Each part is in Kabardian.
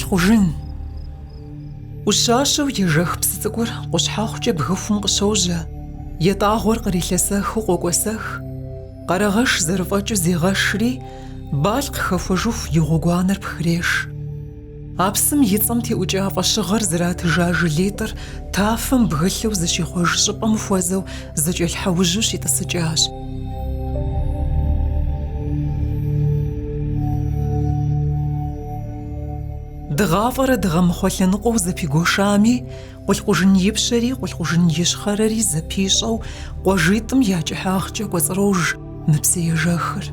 къулъхъужын. Ӏущащэу ежэх псы цӀыкӀур къущхьэхъукӀэ бгыхум къыщожьэ, етӀагъуэр кърилъэсэхыу къокӀуэсэх, къэрэгъэш зэрыфӀэкӀыу зегъэшри, балкъ хэхуэжыху и гъуэгуанэр пхреш. А псым и цӀэм теӀукӀа фӀэщыгъэр зэратыжа жылитӀыр тафэм бгылъэу зыщихъуэж щӀыпӀэм хуэзэу зэкӀэлъхьэужьу щитӀысыкӀащ. ДыгъафӀэрэ дыгъэмыхъуэ лъэныкъуэу зэпигуэшами, къулъхъужын ипщэри къулъхъужын ищхъэрэри зэпищӀэу къуажитӀым я кӀыхьагъкӀэ кӀуэцӀрож мы псыежэхыр.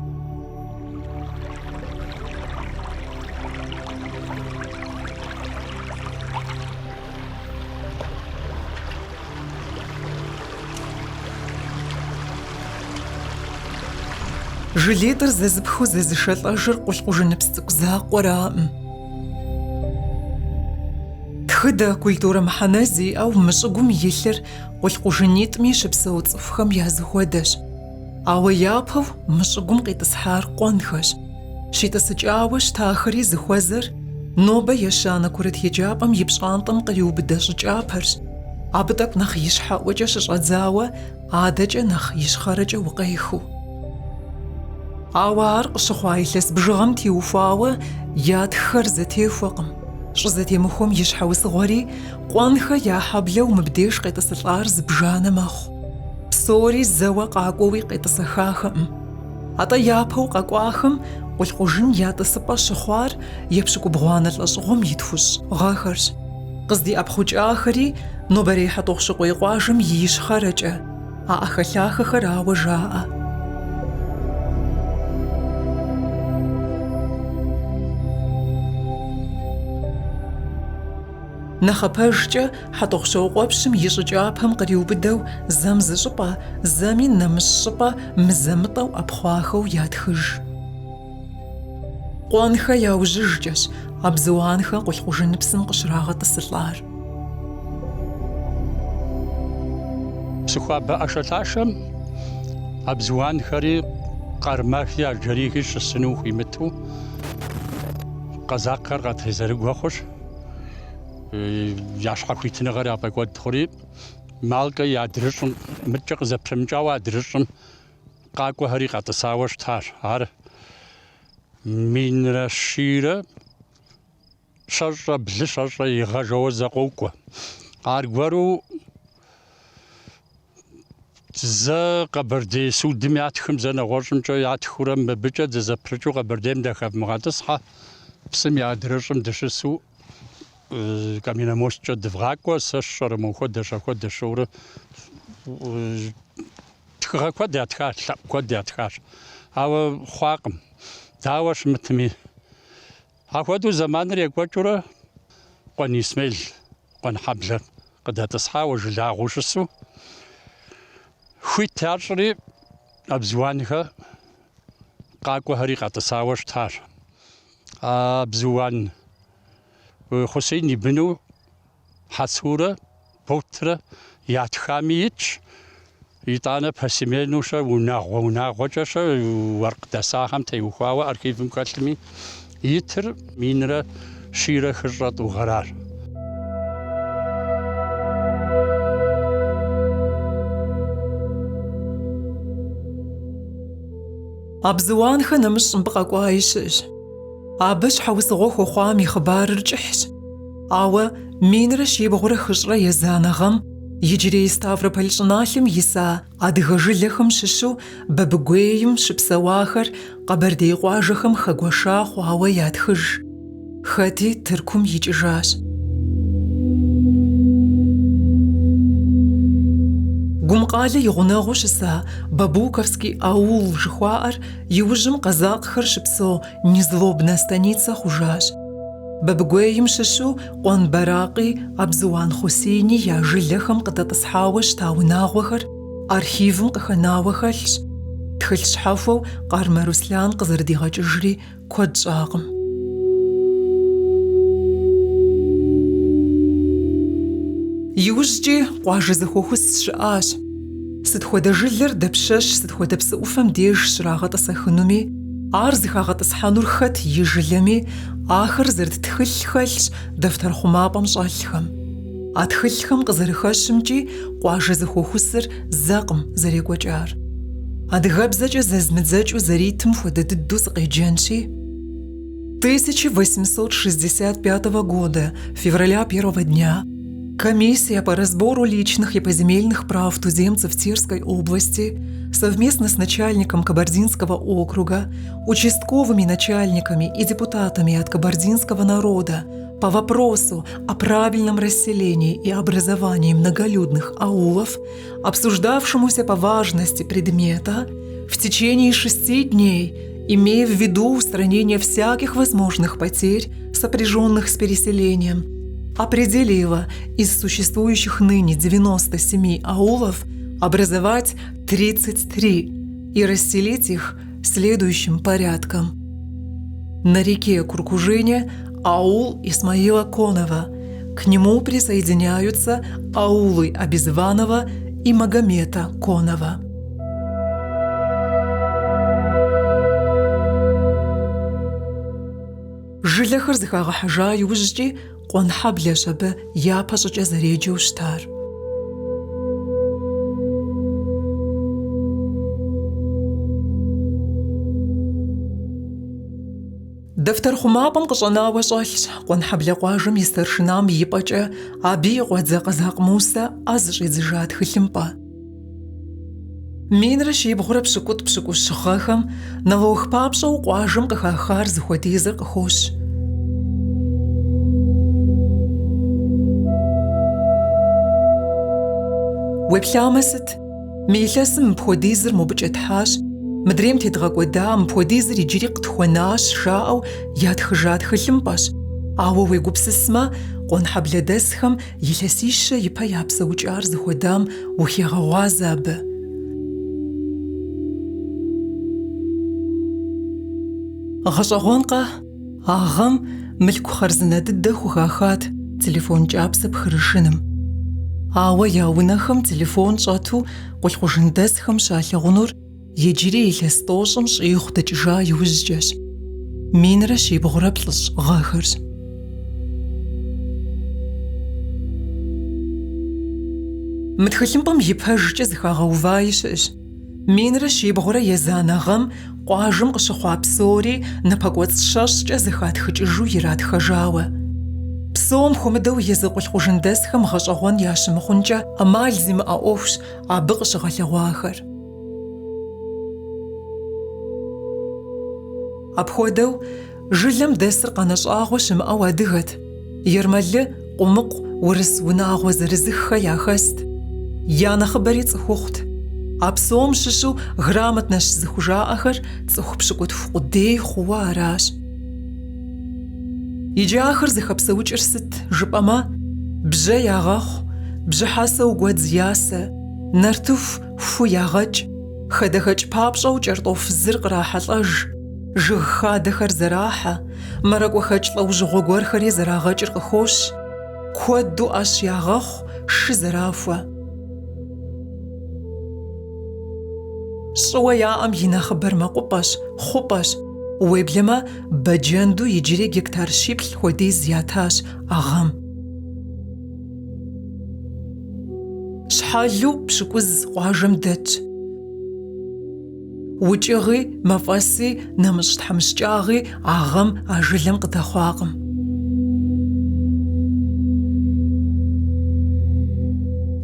ЖылитӀыр зэзыпхыу зэзышэлӀэжыр къулъхъужыныпс цӀыкӀу закъуэраӀым. Тхыдэ культурэ мыхьэнэ зиӀэу мы щӀыгум илъыр къулъхъужынитӀми щыпсэу цӀыхухэм языхуэдэщ. Ауэ япэу мы щӀыгум къитӀысхьар къуэнхэщ. ЩитӀысыкӀауэ щтахэри зыхуэзэр нобэ ещанэ курыт еджапӀэм и пщӀантӀэм къриубыдэ щӀыкӀапэрщ. Абы тӀэкӀу нэхъ ищхьэӀуэкӀэ щыщӀэдзауэ, адэкӀэ нэхъ ищхъэрэкӀэ укъехыу. Ауэ ар къыщыхъуа илъэс бжыгъэм теухуауэ ятххэр зэтехуэкъым. ЩӀы зэтемыхуэм и щхьэусыгъуэри къуэнхэ я хьэблэу мыбдеж къетӀысылӀар зыбжанэ мэхъу. Псори зэуэ къакӀуэуи къетӀысэхахэкъым. АтӀэ япэу къэкӀуахэм къулъхъужын я тӀысыпӀэ щыхъуар епщыкӀубгъуанэ лӀэщӀыгъуэм и тхущӀ гъэхэрщ. КъыздиӀэпхъукӀахэри нобэрей хьэтӀохъущыкъуей къуажэм и ищхъэрэкӀэ, а Ӏэхэлъахэхэр ауэ жаӀэ. Нэхъапэжкӏэ хьэтӏохъущокъуэпщым и щӏыкӏапэм къриубыдэу зэм зыщӏыпӏэ, зэми нэмыщ щӏыпӏэ мызэмытӏэу ӏэпхъуахэу ятхыж. Къуэнхэ яужьыжкӏэщ а бзыуанхэр къулъхъужыныпсым къыщрагъэтӏысылӏар. Псыхуабэ ӏэшэлъашэм а бзыуанхэри къармэхи арджэрихи щысыну хуимыту къэзакъхэр къатезэрыгуэ хъущ. Я щхьэхуитыныгъэр яфӏэкӏуэд хъури, малкӏэ и адрыщӏым мыкӏэ къызэпрымыкӏауэ адрыщӏым къакӏуэхэри къатӏысауэ щытащ. Ар минрэ щийрэ щэщӏэ, блы щэщӏэ игъэжэуэ зэкъокӏуэ. Аргуэру зэ Къэбэрдей Судым ятхым, зэ нэгъуэщӏымкӏэ ятхыурэ мыбыкӏэ дызэпрыкӏыу Къэбэрдейм дэхэвмыгъэтӏысхьэ, псым и адрыщӏым дыщысу Каменномосткӏэ дывгъакӏуэ, сэ сщӏэрымэ хуэдэ щыуэрэ тхыгъэ куэд ятхащ, лъэӏу куэд ятхащ. Ауэ хъуакъым, дауэ щымытми. Апхуэдэу зэманыр екӏуэкӏыурэ Къуэн Исмел къуэнхьэблэр къыдэтӏысхьауэ жылагъуу щысу, хуит ящӏри а бзыуанхэр къакӏуэхэри къатӏысауэ щытащ. А бзыуан Хусейн ибыну Хьэцурэ, Ботрэ ятхами итщ, итӏанэ Пасименушэ унагъуэкӏэщэ уэркъ дэсахэм теухуауэ архивым хэлъми, итыр минрэ щийрэ хыщӏэ тӏу гъэращ. А бзыуанхэ нэмыщӏ щӏымпӏэ къэкӏуаи щыӏэщ. Абы щхьэусыгъуэ хуэхъуам и хъыбарыр кӏыхьщ. Ауэ минрэ щибгъурэ хыщӏрэ езанэ гъэм иджырей Ставрополь щӏыналъэм иса адыгэ жылэхэм щыщу Бабыгуейм щыпсэуахэр Къэбэрдей къуажэхэм хэгуэша хъуауэ ятхыж. Хэти Тыркум икӏыжащ. Гумкъалэ и гъунэгъуу щыса Бабуковский аул жыхуаӏэр иужьым къэзакъхэр щыпсэу Незлобнэ станицэ хъужащ. Бабыгуейм щыщу Къуэнбэракъи а бзыуан Хусейни я жылэхэм къыдэтӏысхьауэ щыта унагъуэхэр архивым къыхэнауэ хэлъщ. Тхылъ щхьэхуэу Къармэ Руслан къызэрыдигъэкӏыжри куэд щӏакъым. Иужькӏи къуажэ зэхуэхус щыӏащ. Сыт хуэдэ жылэр дапщэщ, сыт хуэдэ псы ӏуфэм деж щрагъэтӏысэхынуми, ар зыхагъэтӏысхьэнур хэт и жылэми, ахэр зэрыт тхылъ хэлъщ дэфтэр хъумапӏэм щӏэлъхэм. А тхылъхэм къызэрыхэщымкӏи къуажэ зыхуэхусыр зэкъым зэрекӏуэкӏар. Адыгэбзэкӏэ зэзмыдзэкӏыу зэритым хуэдэ дыдэу зыкъеджэнщи, 1865 года, февраля 1 дня, комиссия по разбору личных и поземельных прав туземцев Терской области совместно с начальником Кабардинского округа, участковыми начальниками и депутатами от кабардинского народа по вопросу о правильном расселении и образовании многолюдных аулов, обсуждавшемуся по важности предмета, в течение 6 дней, имея в виду устранение всяких возможных потерь, сопряженных с переселением, определила из существующих ныне 97 аулов образовать 33 и расселить их следующим порядком. На реке Куркужине аул Исмаила Конова, к нему присоединяются аулы Абизванова и Магомета Конова. Жылэхэр зыхагъэхьыжа иужькӏи къуэнхьэблэщ абы япэ щӏыкӏэ зэреджэу щытар. Дэфтэр хъумапӏэм къыщӏэнауэ щӏэлъщ къуэнхьэблэ къуажэм и старшынам ипӏэкӏэ абы и къуадзэ Къэзакъ Мусэ ӏэ зыщӏидзыжа тхылъымпӏэ. Минрэ щибгъурэ пщыкӏутӏ-пщыкӏущ гъэхэм нэвух папщӏэу къуажэм къыхахар зыхуэдизыр къыхощ. Уеплъамэ сыт? Мы илъэсым мыпхуэдизыр мобыкӏэтхьащ, мыдрейм тедгъэкӏуэда мыпхуэдизыр иджыри къытхуэнащ жаӏэу ятхыжа тхылъымпӏэщ, ауэ уегупсысмэ, къуэнхьэблэдэсхэм илъэсищэ ипэ япсэукӏар зыхуэдам ухегъэгъуазэ абы. Гъэщӏэгъуэнкъэ, а гъэм мылъку хъарзынэ дыдэ хухахат телефон кӏапсэ пхырышыным. Ауэ я унэхэм телефон щӏэту къулъхъужындэсхэм щалъэгъунур иджыри илъэс тӏощӏым щӏигъу дэкӏыжа иужькӏэщ. Минрэ щибгъурэ плӏыщӏ гъэхэрщ. Мы тхылъымпӏэм и пэжкӏэ зыхагъэуваи щыӏэщ. Минрэ щибгъурэ езанэ гъэм къуажэм къыщыхъуа псори напэкӏуэцӏ щэщӏкӏэ зыхатхыкӏыжу иратхэжауэ. Псом хуэмыдэу езы къулъхъужындэсхэм гъэщӏэгъуэн ящымыхъункӏэ ӏэмал зимыӏэ ӏуэхущ абы къыщыгъэлъэгъуахэр. Апхуэдэу жылэм дэсыр къэнэщӏагъуэ щымыӏэу адыгэт. Ермэлы, къумыкъу, урыс унагъуэ зырызыххэ яхэст. Я нэхъыбэри цӏыхухъут. А псом щыщу грамот нэщ зыхужаӏэхэр цӏыху пщыкӏутху къудей хъууэ аращ. Иджы ахэр зыхэпсэукӏыр сыт жыпӏэмэ, бжьэ ягъэхъу, бжьыхьэсэ угуэдз ясэ, нартыху фу ягъэкӏ, хадэхэкӏ папщӏэу кӏэртӏоф зыр кърахьэлӏэж, жыг хадэхэр зэрахьэ, мэракӏуэхэкӏ лӏэужьыгъуэ гуэрхэри зэрагъэкӏыр къыхощ, куэду ӏэщ ягъэхъу, шы зэрахуэ. Щӏыуэ яӏэм и нэхъыбэр мэкъупӏэщ, хъупӏэщ. Уеблэмэ, бэджэнду иджыри гектар щиплӏ хуэдиз ятащ агъэм. Щхьэлу пщыкӏуз къуажэм дэтщ. Укӏыгъи, мафӏэси, нэмыщӏ-тхьэмыщкӏагъи агъэм а жылэм къыдэхъуакъым.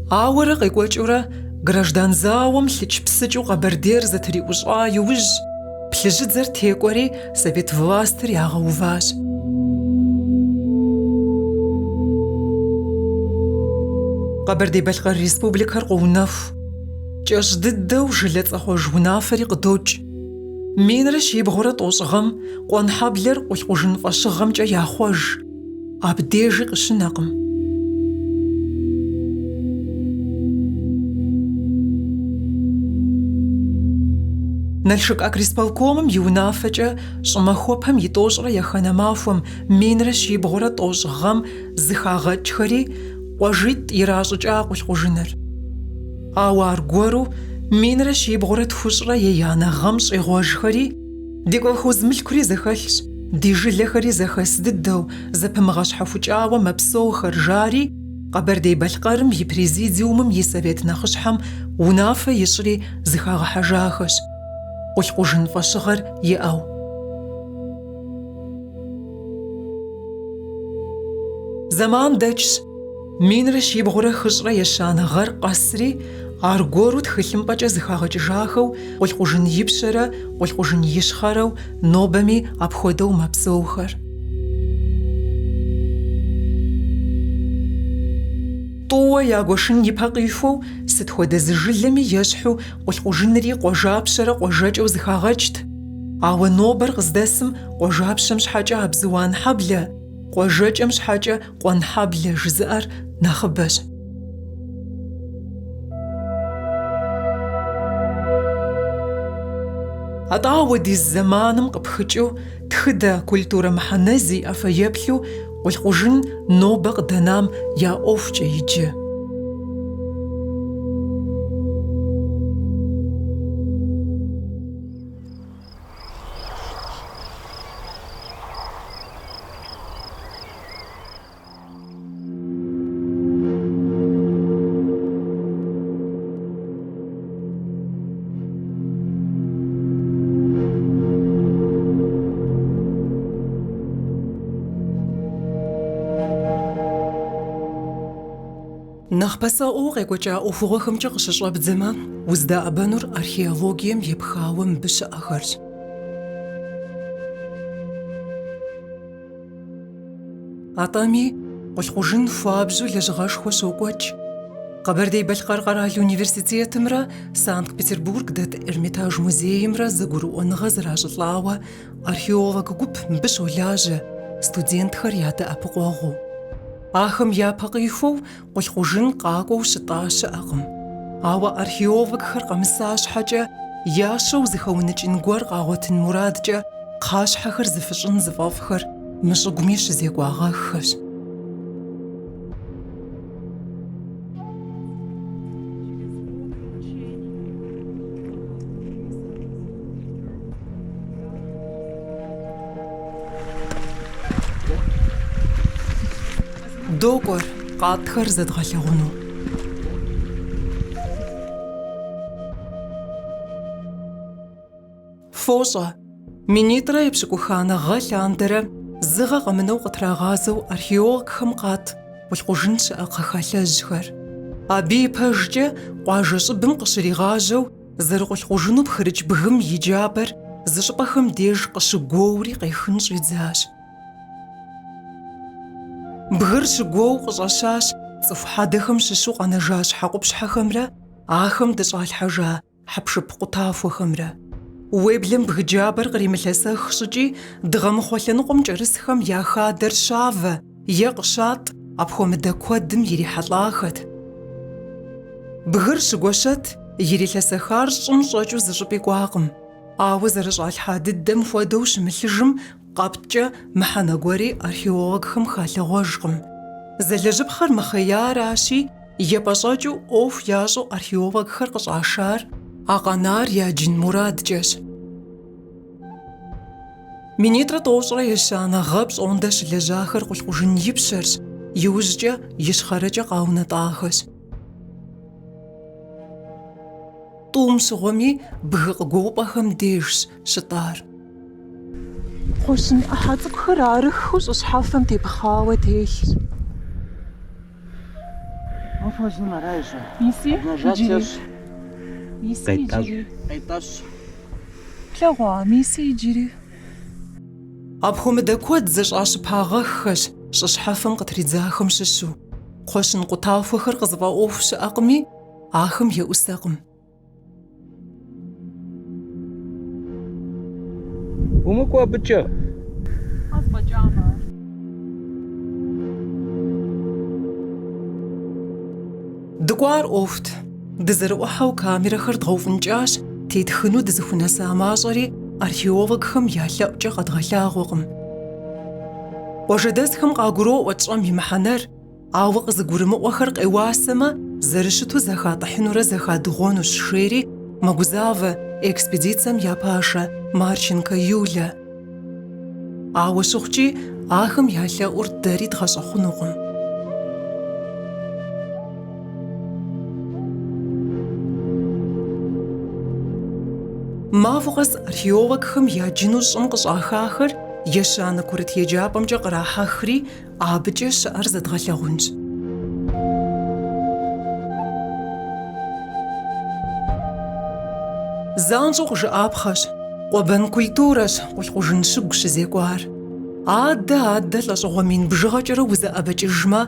Ауэрэ къекӏуэкӏыурэ граждан зауэм лъыч-псыкӏыу къэбэрдейр зэтриӏущӏа иужь, плъыжьыдзэр текӏуэри совет властыр ягъэуващ. Къэбэрдей-Балъкъэр республикэр къоунэху. КӀэщӀ дыдэу жылэ цӀэхъуэж унафэри къыдокӀ. Минрэ щибгъурэ тӀощӀ гъэм къуэнхьэблэр къулъхъужын фӀэщыгъэмкӀэ яхъуэж. Абдежи къыщынэкъым. Налшык акрисполкомым и унафэкӏэ щӏымахуэпэм и тӏощӏрэ ехэнэ махуэм минрэ щибгъурэ тӏощӏ гъэм зыхагъэкӏхэри къуажитӏ иращӏыкӏа къулъхъужыныр. Ауэ аргуэру минрэ щибгъурэ тхущӏрэ ейанэ гъэм щӏегъуэжхэри ди колхоз мылъкури зэхэлъщ, ди жылэхэри зэхэс дыдэу зэпымыгъэщхьэхукӏауэ мэпсэухэр жари, Къэбэрдей-Балъкъэрым и президиумым и совет нэхъыщхьэм унафэ ищӏри зыхагъэхьэжахэщ, къулъхъужын фӏэщыгъэр иӏэу. Зэман дэкӏщ, минрэ щибгъурэ хыщӏрэ ещанэ гъэр къэсри, аргуэру тхылъымпӏэкӏэ зыхагъэкӏыжахэу къулъхъужын ипщэрэ къулъхъужын ищхъэрэу нобэми апхуэдэу мэпсэухэр. Тӏууэ ягуэшын ипэ къифэу, сыт хуэдэ зы жылэми ещхьу къулъхъужынри къуажапщэрэ къуажэкӏэу зыхагъэкӏт, ауэ нобэр къыздэсым къуажапщэм щхьэкӏэ абзыуан хьэблэ, къуажэкӏэм щхьэкӏэ къуэн хьэблэ жызыӏэр нэхъыбэщ. АтӀэ ауэдиз зэманым къыпхыкӏыу тхыдэ культурэ мыхьэнэ зиӏэ фэеплъу къулъхъужын нобэ къыдэнам я ӏуэхукӏэ иджы. Нэхъ пасэӏуэу къекӏуэкӏа ӏуэхугъуэхэмкӏэ къыщыщӏэбдзэмэ, уздэӏэбэнур археологием епхауэ мыбы щыӏэхэрщ. Атӏэми къулъхъужын хуабжьу лэжьыгъэшхуэ щокӏуэкӏ. Къэбэрдей-Балъкъэр къэрал университетымрэ Санкт-Петербург дэт Эрмитаж музеймрэ зэгурыӏуэныгъэ зэращӏылӏауэ археолог гуп мыбы щолажьэ, студентхэр ядэӏэпыкъуэгъуу. Ахэм япэ къихуэу къулъхъужын къакӏуэу щытӏа щыӏэкъым. Ауэ археологхэр къэмыса щхьэкӏэ, ящэу зыхэуныкӏын гуэр къагъуэтын мурадкӏэ кхъащхьэхэр зыфыщӏын зыфӏэфӏхэр мы щӏыгуми щызекӏуагъэххэщ. Докӏуэр къатхэр зэдгъэлъэгъуну. Фощӏэ, минитӏрэ епщыкӏуханэ гъэ лъандэрэ зыгъэ къэмынэу къытрагъазэу археологхэм къат къулъхъужын щыӏэ кхъэхьэлъэжьхэр. Абы и пэжкӏэ къуажэ щӏыбым къыщригъажьэу зэрыкъулъхъужыну пхырыкӏ бгым и джабэр зы щӏыпӏэхэм деж къыщыгуоури къехын щӏидзащ. Бгыр щыгуоу къыщӏэщащ цӏыху хьэдэхэм щыщу къэнэжа щхьэкъупщхьэхэмрэ ахэм дыщӏалъхьэжа хьэпшып къутахуэхэмрэ. Уеблэм бгыджабэр къримылъэсэх щӏыкӏи дгъэмыхъуэ лъэныкъуэм кӏэрысхэм я хадэр щавэ е къыщатӏ, апхуэмыдэ куэдым ирихьэлӏахэт. Бгыр щыгуэшэт, ирилъэсэхар щӏым щӏэкӏыу зыщӏыпӏи кӏуакъым, ауэ зэрыщӏалъхьа дыдэм хуэдэу щымылъыжым къэпкӏэ мыхьэнэ гуэри археологхэм халъэгъуэжкъым. Зэлэжьыпхъэр мыхъеяращи, епӏэщӏэкӏыу ӏуэху ящӏу археологхэр къыщӏашар а къэнар я джын мурадкӏэщ. Минитӏрэ тӏощӏрэ ещанэ гъэ пщӏондэ щылэжьахэр къулъхъужын ипщэрщ, иужькӏэ ищхъэрэкӏэ къаунэтӏахэщ. Тӏум щыгъуэми бгы къыгуэупӏэхэм дежщ щытӏар. Кхъуэщын ӏыхьэ цӏыкӏухэр арыххэу щӏыщхьэфэм тепхъауэ телъщ. Апхуэмыдэ куэд зэщӏащыпагъэххэщ щӏыщхьэфэм къытридзахэм щыщу. Кхъуэщын къутахуэхэр къызыфӏэӏуэху щыӏэкъыми, ахэм еӏусэкъым. Умыкӏуэ абыкӏэ. Дыкӏуар ӏуэхут. Дызэрыӏухьэу камерэхэр дгъэуфӏынкӏащ, тетхыну дызыхунэса мащӏэри археологхэм я лъэӏукӏэ къэдгъэлъагъуэкъым. Къуажэдэсхэм къагуроӏуэ тщӏэм и мыхьэнэр, ауэ къызыгурымыӏуэхэр къеуасэмэ, зэрыщыту зэхатӏыхьынурэ зэхадыгъуэнущ жери мэгузавэ экспедицием япаша Марченко Юля. Ауэ щыгъукӀи ахэм я лъэӀур дэри дгъэщӀэхъунукъым. Маву къэс археологхэм яджыну щӀым къыщӀахахэр ещанэ курыт еджапӀэмкӀэ кърахьэхри абыкӀэ щыӀэр зэдгъэлъэгъунщ. ЗанщӀэу къыжыӀапхъэщ, къуэбэн культурэщ къулъхъужын щыгу щызекӀуар. Адэ лӀэщӀыгъуэ мин бжыгъэкӀэрэ узэӀэбэкӀыжмэ,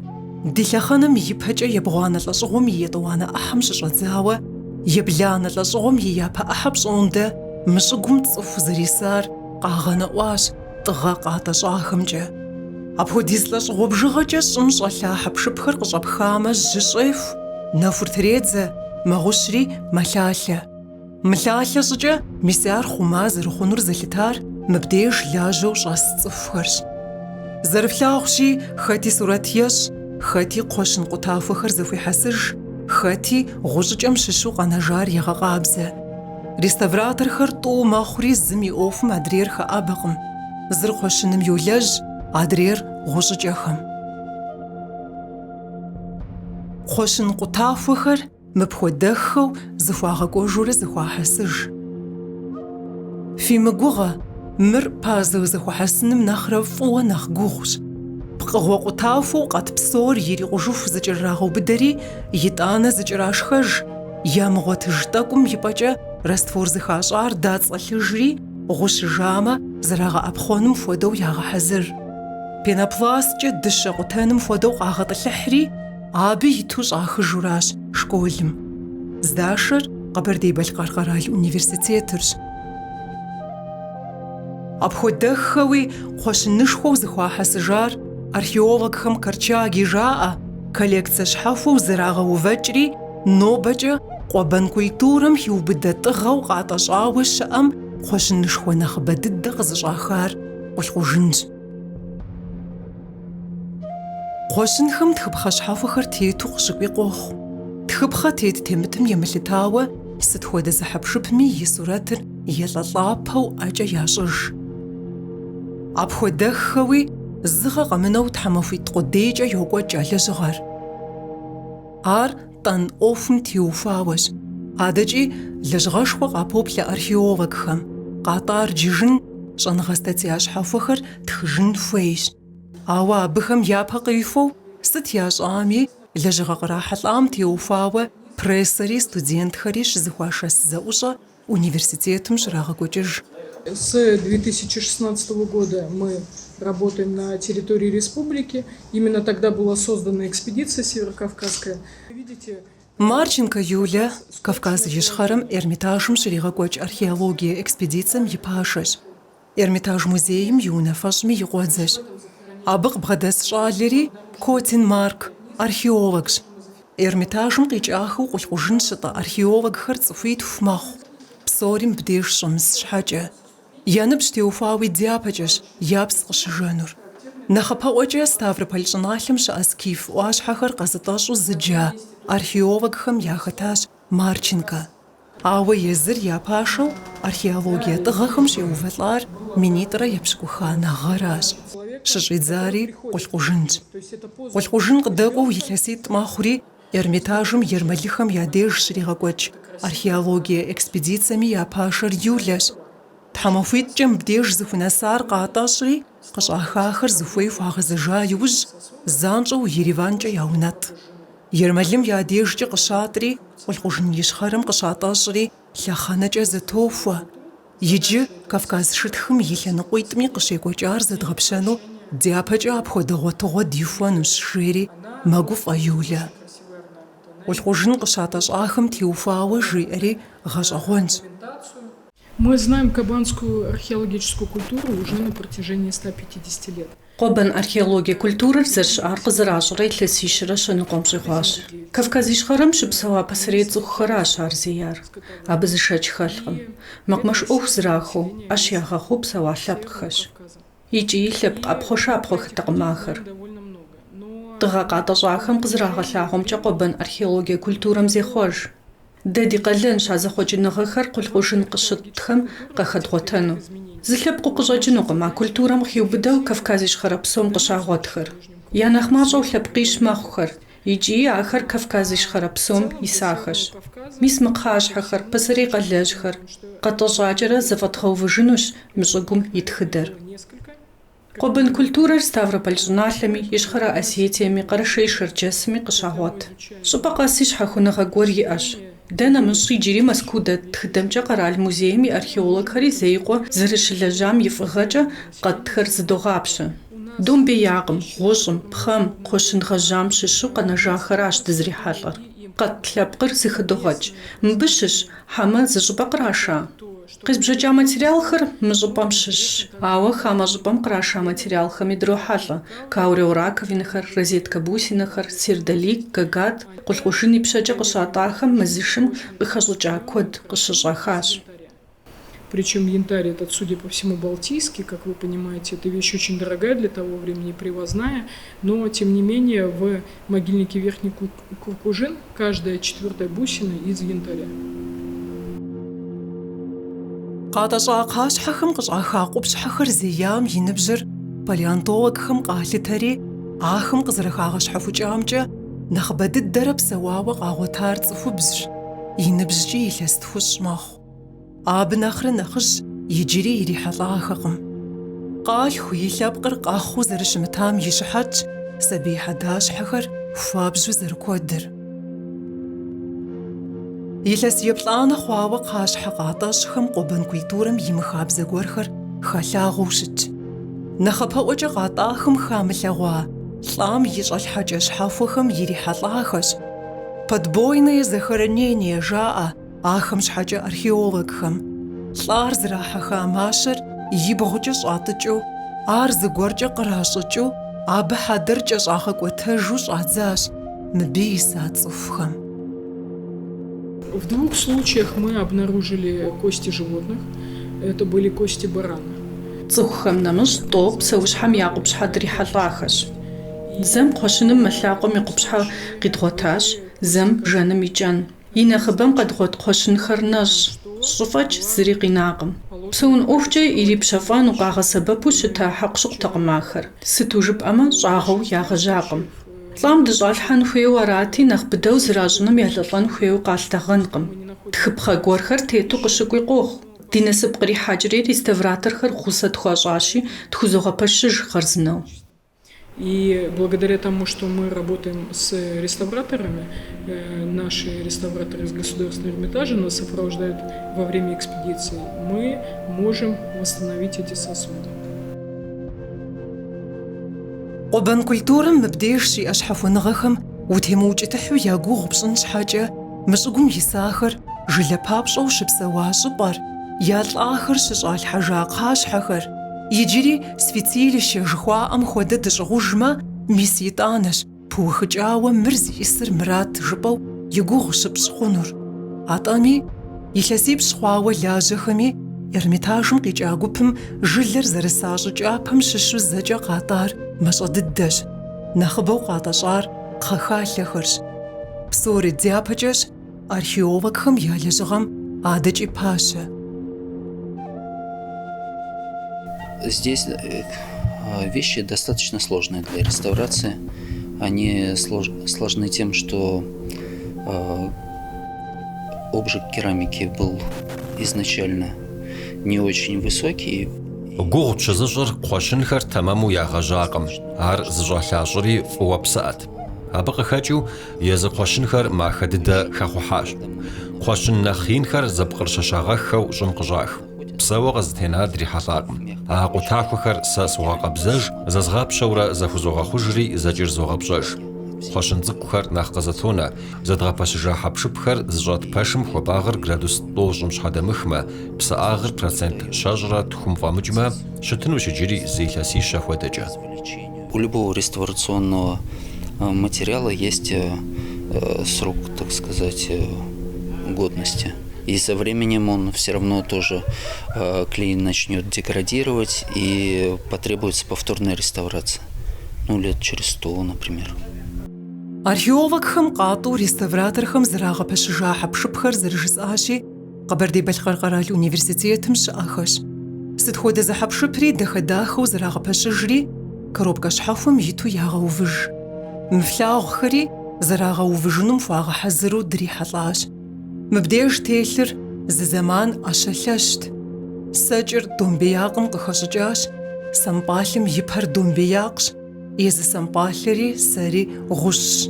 ди лъэхъэнэм ипэкӀэ ебгъуанэ лӀэщӀыгъуэм и етӀуанэ Ӏыхьэм щыщӀэдзауэ, ебланэ лӀэщӀыгъуэм и япэ Ӏыхьэ пщӀондэ мы щӀыгум цӀыху зэрисар къагъэнэӀуащ тӀыгъэ къатӀэщӀахэмкӀэ. Апхуэдиз лӀэщӀыгъуэ бжыгъэкӀэ щӀым щӀэлъа хьэпшыпхэр къыщӀэпхамэ, жьы щӀефу, нэхур тредзэ, мэгъущри мэлъалъэ. Мылъалъэ щӀыкӀэ мис ар хъума зэрыхъунур зэлъытар мыбдеж лажьэу щӀэс цӀыхухэрщ. Зэрыфлъагъущи, хэти сурэт ещӀ, хэти кхъуэщын къутахуэхэр зэхуихьэсыж, хэти гъущӀыкӀэм щыщу къэнэжар егъэкъабзэ. Реставраторхэр тӀу мэхъури зым и Ӏуэхум адрейр хэӀэбэкъым. Зыр кхъуэщыным йолэжь, адрейр гъущӀыкӀэхэм. Кхъуэщын къутахуэхэр мыпхуэдэххэу зыхуагъэкӀуэжурэ зыхуахьэсыж. Фи мыгугъэ, мыр пазэу зыхуахьэсыным нэхърэ фӀыуэ нэхъ гугъущ. Пкъыгъуэ къутахуэу къэт псор ирикъужыху зыкӀэрырагъэубыдэри, итӀанэ зыкӀэрашхэж, ямыгъуэтыж тӀэкӀум ипӀэкӀэ раствор зыхащӀар дацӀэлъыжри, гъущыжамэ, зэрагъэӀэпхъуэным хуэдэу ягъэхьэзыр. ПенопласткӀэ дыщэ къутэным хуэдэу къагъэтӀылъыхьри, абы иту щӀахыжуращ школым. Здашэр Къэбэрдей-Балъкъэр къэрал университетырщ. Апхуэдэххэуи кхъуэщынышхуэу зыхуахьэсыжар археологхэм Корчаги жаӀэ, коллекцие щхьэхуэу зэрагъэувэкӀри, нобэкӀэ къуэбэн культурэм хиубыдэ тӀыгъэу къатӀэщӀауэ щыӀэм кхъуэщынышхуэ нэхъыбэ дыдэ къызыщӀахар къулъхъужынщ. Кхъуэщынхэм тхыпхъэ щхьэхуэхэр тету къыщыкӀуи къохъу. Тхыпхъэ тет-темытым емылъытауэ, сыт хуэдэ зэхьэпшыпми и сурэтыр елӀэлӀапэу ӀэкӀэ ящӀыж. Апхуэдэххэуи зыгъэ къэмынэу тхьэмахуитӀ къудейкӀэ йокӀуэкӀ а лэжьыгъэр. Ар тӀэн Ӏуэхум теухуауэщ. АдэкӀи лэжьыгъэшхуэ къапоплъэ археологхэм. КъатӀар джыжын, щӀэныгъэ статья щхьэхуэхэр тхыжын хуейщ. Ауэ абыхэм япэ къифэу, сыт ящӀами, лэжьыгъэ кърахьэлӀам теухуауэ прессэри студентхэри щызыхуашэс зэӀущӀэ университетым щрагъэкӀуэкӀыж. С 2016 года мы работаем на территории республики. Именно тогда была создана экспедиция северокавказская. Видите, Марченко Юля Кавказ ищхъэрэм Эрмитажым щригъэкӀуэкӀ археологие экспедицием и пашэщ. Эрмитаж музеим и унафэщӀми и къуэдзэщ. Абы къыбгъэдэс щӀалэри Котин Марк археологщ. Эрмитажым къикӀахэу къулъхъужын щытӀэ археологхэр цӀыхуитху мэхъу. Псори мыбдеж щӀэмыс щхьэкӀэ. Я ныбжь теухуауи дяпэкӀэщ япс къыщыжэнур. НэхъапэӀуэкӀэ Ставрополь щӀыналъэм щыӀэ скиф Ӏуащхьэхэр къэзытӀэщӀу зыджа археологхэм яхэтащ Марченко. Ауэ езыр я пашэу археологие тӀыгъэхэм щеувэлӀар минитӀрэ епщыкӀуха нэгъэращ. ЩыщӀидзари къулъхъужынщ. Къулъхъужын къыдэкӀуэу илъэситӀ мэхъури, Эрмитажым Ермэлыхэм я деж щригъэкӀуэкӀ археологие экспедициями я пашэр Юлэщ. ТхьэмахуитӀкӀэ мыбдеж зыхунэсар къатӀэщӀри, къыщӀахахэр зыхуей хуагъэзэжа иужь, занщӀэу ЕреванкӀэ яунэтӀ. Ермэлым я дежкӀэ къыщатӀри, къулъхъужын ищхъэрэм къыщатӀэщӀри, лъэхъэнэкӀэ зэтохуэ. Иджы Кавказ шытхым и лъэныкъуитӀми къыщекӀуэкӀар зэдгъэпщэну, дяпэкӀэ апхуэдэ гъуэтыгъуэ дихуэнущ, жери мэгуфӀэ Юлэ. Къулъхъужын къыщатӀэщӀахэм теухуауэ жиӀэри гъэщӀэгъуэнщ. мы знаем кабанскую археологическую культуру уже на протяжении 150 лет. Къуэбэн археологие культурэр зэрыщыӀар къызэращӀэрэ илъэсищэрэ щэныкъуэм щӀигъуащ. Кавказ ищхъэрэм щыпсэуа пасэрей цӀыхухэращ ар зеяр. Абы зы шэч хэлъкъым. Мэкъумэш Ӏуэху зрахуэу, Ӏэщ ягъэхъуу псэуа лъэпкъхэщ. ИкӀи лъэпкъ Ӏэпхъуэ-шапхъуэхыттэкъым ахэр. ТӀыгъэ къатӀэщӀахэм къызэрагъэлъагъуэмкӀэ къуэбэн археологие культурэм зехъуэж. Дэди къалэн щазэхъуэкӏыныгъэхэр къулъхъужын къыщытхэм къахэдгъуэтыну. Зылъэпкъыу къыщӏэкӏынукъым а культурэм къыхиубыдэу Кавказ ищхъэрэ псом къыщагъуэтхэр. Я нэхъ мащӏэу лъэпкъищ мэхъухэр, икӏи ахэр Кавказ ищхъэрэ псом исахэщ. Мис мы пхъащхьэхэр, пасэрей къэлэжьхэр къэтӏэщӏакӏэрэ зэфӏэдгъэувыжынущ мы щӏыгум и тхыдэр. Къуэбын культурэр Ставрополь щӏыналъэми, Ищхъэрэ Осетиеми, Къэрэшей Шэрджэсми къыщагъуэт. Щӏыпӏэ къэси щхьэхуныгъэ гуэр иӏэщ. Дэ нэмыщӏ иджыри Мэзкуу дэт тхыдэмкӏэ Къэрал музеим и археологхэри зейкъуэ зэрыщылэжьам и фӏыгъэкӏэ къэтхэр зыдогъапщэ. Домбеякъым, гъущӏым, пхъэм, кхъуэщынгъэжьам щыщу къэнэжахэращ дызрихьэлӏэр. Къэт лъэпкъыр зыхыдогъэкӏ. Мыбы щыщ хамэ зы щӏыпӏэ къраша. Къезбжэкӏа материалхэр мы щӏыпӏэм щыщ. Ауэ хамэ щӏыпӏэм къраша материалхэми дрохьэлӏэ. Каурео раковинэхэр, розетка бусинэхэр, сердолик, гагат, къулъхъужын ипщэкӏэ къыщатӏахэм мазышым къыхэщӏыкӏа куэд къыщыщӏахащ. Причем янтарь этот, судя по всему, балтийский, как вы понимаете, это вещь очень дорогая для того времени, привозная, но, тем не менее, в могильнике Верхний Куркужин каждая 4-я бусина из янтаря. къатӏэщӏа къащхьэхэм къыщӏаха къупщхьэхэр зеям и ныбжьыр палеонтологхэм къалъытэри, ахэм къызэрыхагъэщхьэхукӏамкӏэ нэхъыбэ дыдэрэ псэуауэ къагъуэтар цӏыхубзщ, и ныбжькӏи илъэс тхущӏ мэхъу. Абы нэхърэ нэхъыжь иджыри ирихьэлӏахэкъым. Къалъху и лъэпкъыр къэхъуу зэрыщымытам и щыхьэтщ сабий хьэдащхьэхэр хуабжьу зэрыкуэдыр. Илъэс еплӏанэ хъуауэ къащхьэ къатӏэщӏхэм къуэбэн культурэм и мыхабзэ гуэрхэр хэлъагъуэу щытщ. Нэхъапэӏуэкӏэ къатӏахэм хамылъэгъуа лӏам и щӏэлъхьэкӏэ щхьэхуэхэм ирихьэлӏахэщ. Подбойное захоронение жаӏэ ахэм щхьэкӏэ археологхэм. Лӏар зрахьэха мащэр и бгъукӏэ щӏатӏыкӏыу, ар зыгуэркӏэ къращӏыкӏыу, абы хьэдэр кӏэщӏагъэкӏуэтэжу щӏадзащ мыбы иса цӏыхухэм. В 2 случаях мы обнаружили кости животных. Это были кости барана. Цӏыхухэм нэмыщӏ тӏо псэущхьэм я къупщхьэ дрихьэлӏахэщ. Зэм кхъуэщыным мэлъакъуэм и къупщхьэ къидгъуэтащ, зэм жэным и кӏэн. И нэхъыбэм къэдгъуэт кхъуэщынхэр нэщӏ, щӏыфӏэкӏ зыри къинакъым. Псэун ӏуэхукӏэ ирипщэфӏэну къагъэсэбэпу щыта хьэкъущыкъутэкъым ахэр. Сыту жыпӏэмэ, щӏагъэу ягъэжьакъым. Лӏам дыщӏалъхьэн хуейуэ арати, нэхъ быдэу зращӏыным ялӏылӏэн хуейуэ къалътэгъынкъым. Тхыпхъэ гуэрхэр тету къыщыкӏуи къохъу. Ди насып кърихьэкӏри реставраторхэр гъусэ тхуащӏащи, тхузогъэпэщыж хъарзынэу. И благодаря тому, что мы работаем с реставраторами, наши реставраторы из Государственного Эрмитажа нас сопровождают во время экспедиции, мы можем восстановить эти сосуды. Къуэбэн культурэм мыбдеж щиӏэ щхьэхуэныгъэхэм утемыукӏытыхьу я гугъу пщӏын щхьэкӏэ мы щӏыгум исахэр жылэ папщӏэу щыпсэуа щӏыпӏэр, я лӏахэр щыщӏалъхьэжа кхъащхьэхэр, иджыри святилище жыхуаӏэм хуэдэ дыщӏыгъужмэ, мис итӏанэщ пыухыкӏауэ мыр зиӏисыр мурат жыпӏэу и гугъу щыпщӏ хъунур. Атӏэми илъэсипщӏ хъуауэ лажьэхэми Эрмитажым къикӏа гупым жылэр зэрыса щӏыкӏапэм щыщу зэкӏэ къатӏар мащӏэ дыдэщ, нэхъыбэу къатӏэщӏар кхъэхалъэхэрщ. Псори дяпэкӏэщ археологхэм я лэжьыгъэм адэкӏи пащэ. Здесь вещи достаточно сложные для реставрации. Они сложны тем, что обжиг керамики был изначально не очень высокий. Гугъу щызыщӏыр кхъуэщынхэр тэмэму ягъэжьакъым, ар зыщӏэлъащӏыри фӏыуэ псыӏэт. Абы къыхэкӏыу езы кхъуэщынхэр махэ дыдэ хэхъухьащ. Кхъуэщын нэхъ инхэр зэпкъырщэщагъэххэу щӏым къыщӏах. Псэуэ къэзытенар дрихьэлӏакъым. А къутахуэхэр сэ согъэкъэбзэж, зэзгъапщэурэ зэхузогъэхъужри зэкӏыр зогъэпщӏэж. Кхъуэщын цӏыкӏухэр нэхъ къызэтонэ, зэдгъэпэщыжа хьэпшыпхэр зыщӏэт пэшым хуабагъыр градус 100 щӏым щхьэдэмыхмэ, псыӏагъыр 6% тхум фӏэмыкӏмэ, щытынущ иджыри зы илъэсищэ хуэдэкӏэ. У любого реставрационного материала есть срок, так сказать, годности. И со временем он все равно тоже клей начнет деградировать и потребуется повторная реставрация. Ну, лет через 100, например. Археологхэм къатӏэу реставраторхэм зырагъэпэщыжа хьэпшыпхэр зэрыжысӏащи, Къэбэрдей-Балъкъэр къэрал университетым щыӏэхэщ. Сыт хуэдэ зэхьэпшыпри дахэ-дахэу зэрагъэпэщыжри, коробкэ щхьэхуэм иту ягъэувыж. Мыфлъагъухэри зэрагъэувыжынум хуагъэхьэзыру дрихьэлӏащ. Мыбдеж телъыр зы зэман ӏэщэлъэщт. Сэкӏыр домбеякъым къыхэщӏыкӏащ, Сампӏалъым и пэр домбеякъщ, езы Сампӏалъэри сэри гъущщ.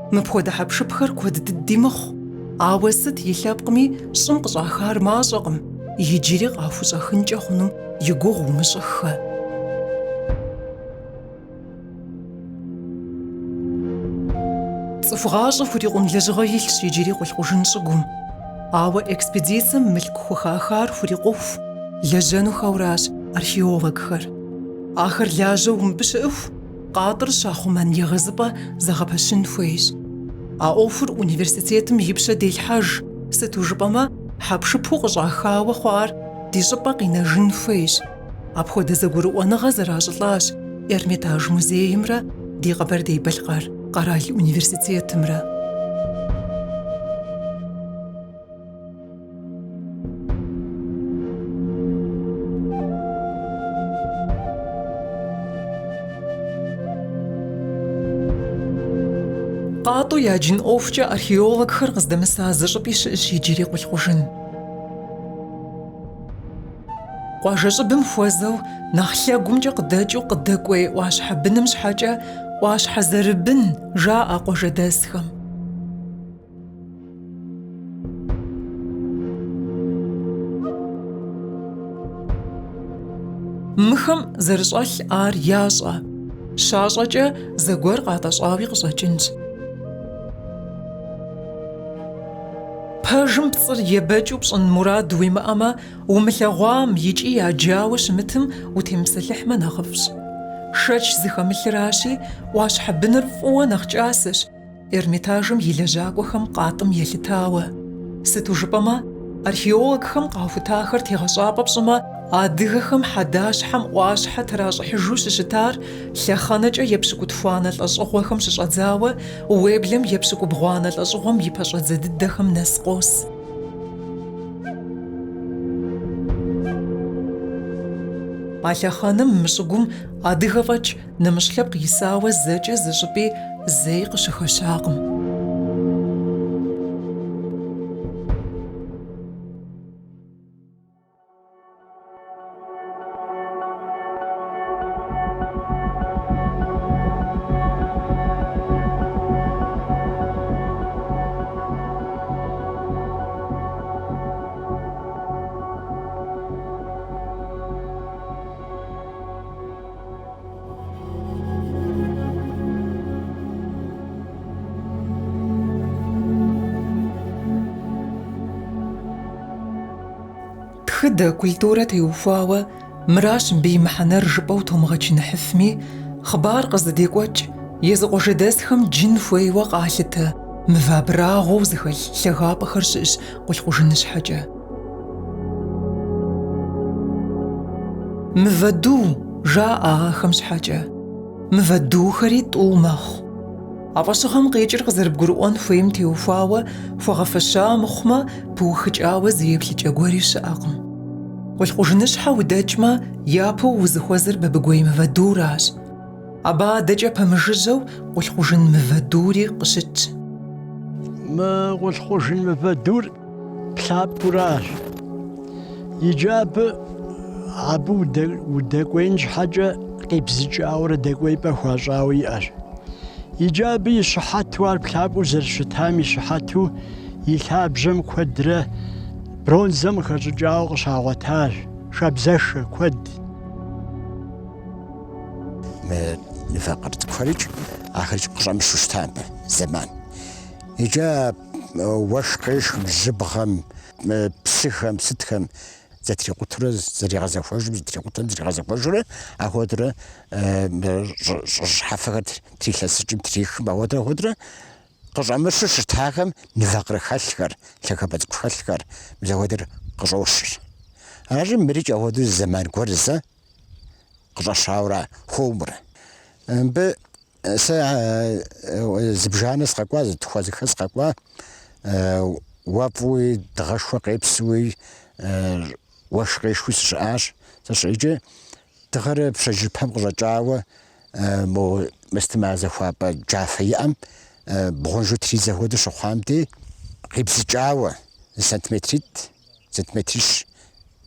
Мыпхуэдэ хьэпшыпхэр куэд дыди мыхъу, ауэ сыт и лъэпкъми щӏым къыщӏахар мащӏэкъым, иджыри къахущӏэхынкӏэ хъунум и гугъу умыщӏыххэ. Цӏыху гъащӏэ хурикъун лэжьыгъэ илъщ иджыри къулъхъужын щӏыгум. Ауэ экспедицием мылъку хухахар хурикъуху, лэжьэнухэуращ археологхэр. Ахэр лажьэу мыбы щыӏыху, къатӏыр щахъумэн егъэзыпӏэ зэгъэпэщын хуейщ. А ӏуэхур университетым и пщэ делъхьэж, сыту жыпӏэмэ, хьэпшыпу къыщӏахауэ хъуар ди щӏыпӏэ къинэжын хуейщ. Апхуэдэ зэгурыӏуэныгъэ зэращӏылӏащ Эрмитаж музеймрэ ди Къэбэрдей-Балъкъэр къэрал университетымрэ. Къатӏу я джын ӏуэхукӏэ археологхэр къыздэмыса зыщӏыпӏи щыӏыщ иджыри къулъхъужын. Къуажэ щӏыбым хуэзэу нэхъ лъэгумкӏэ къыдэкӏыу къыдэкӏуей ӏуащхьэ быным щхьэкӏэ ӏуащхьэ зэрыбын жаӏэ къуажэдэсхэм. Мыхэм зэрыщӏэлъ ар ящӏэ, щащӏэкӏэ зэгуэр къатӏэщӏауи къыщӏэкӏынщ. Пэжым пцӏыр ебэкӏыу пщӏын мурад уимыӏэмэ, умылъэгъуам икӏи яджауэ щымытым утемыпсэлъыхьмэ нэхъыфӏщ. Шэч зыхэмылъыращи, ӏуащхьэ быныр фӏыуэ нэхъ кӏасэщ, Эрмитажым и лэжьакӏуэхэм къатӏым елъытауэ. Сыту жыпӏэмэ, археологхэм къахутахэр тегъэщӏапӏэ пщӏымэ, адыгэхэм хьэдащхьэм ӏуащхьэ тращӏыхьыжу щыщытар лъэхъэнэкӏэ епщыкӏутхуанэ лӏэщӏыгъуэхэм щыщӏэдзауэ, уеблэм епщыкӏубгъуанэ лӏэщӏыгъуэм и пэщӏэдзэ дыдэхэм нэс къос. А лъэхъэным мы щӏыгум адыгэ фӏэкӏ нэмыщӏ лъэпкъ исауэ зэкӏэ зы щӏыпӏи зэи къыщыхэщакъым. Тхыдэ культурэ теухуауэ, мыращ мыбы и мыхьэнэр жыпӏэу томыгъэчыныхьыфми, хъыбар къыздыдекӏуэкӏ, езы къуажэдэсхэм джын хуейуэ къалъытэ, мывэ абрагъуэу зыхэлъ лъагапӏэхэр щыӏыщ къулъхъужын щхьэкӏэ. Мывэ ду жаӏэ ахэм щхьэкӏэ, мывэ духэри тӏу мэхъу. А фӏэщыгъэм къекӏыр къызэрыбгурыӏуэн хуейм теухуауэ, хуагъэфэща мыхъумэ, пыухыкӏауэ зы еплъыкӏэ гуэри щыӏэкъым. Къулъхъужыныщхьэ удэкӏмэ, япэу узыхуэзыр бабыгуей мывэ дуращ. Абы адэкӏэ пэмыжыжьэу къулъхъужын мывэ дури къыщытщ. Мы къулъхъужын мывэ дур плъапӏуращ. Иджабы абы удэкӏуеин щхьэкӏэ къибзыкӏауэ дэкӏуейпӏэ хуащӏауэ иӏэщ. Иджабы и щыхьэту ар плъапӏэу зэрыщытам и щыхьэту и лъабжьэм куэдрэ бронзэм къыхэщӏыкӏауэ къыщагъуэтащ, шабзэшэ куэд. Ныфэкъыр цӏыкӏухэри ахэр къыщӏэмыщу щытам зэман. Иджы уэшх къешхым, жьыбгъэм, псыхэм, сытхэм зэтрикъутурэ зэригъэзэхуэжым, зэригъэзэхуэжурэ ахуэдэрэ щӏыхьэфэхэр трилъэсыкӏым трихым, ахуэдэрэ къыщӏэмыщу щытахэм нывэкъыр хэлъхэр, лъэхэбэ цӏыкӏу хэлъхэр, мызахуэдэр къыщӏощыр. Аращи мырикӏ ахуэдэу зэман гуэрзэ къыщӏэщауэрэ хуэмурэ. ب ساعة زبجانس قاقوا زتخوز خس قاقوا وابوي دغشوا قيبسوي واش قيشوي سشعاش تشعيجي تغرب شجبهم قرجاوة مو مستمع زخواب جافي أم بغنجو تريزة هود شخامتي قيبس جاوة سنتمتريش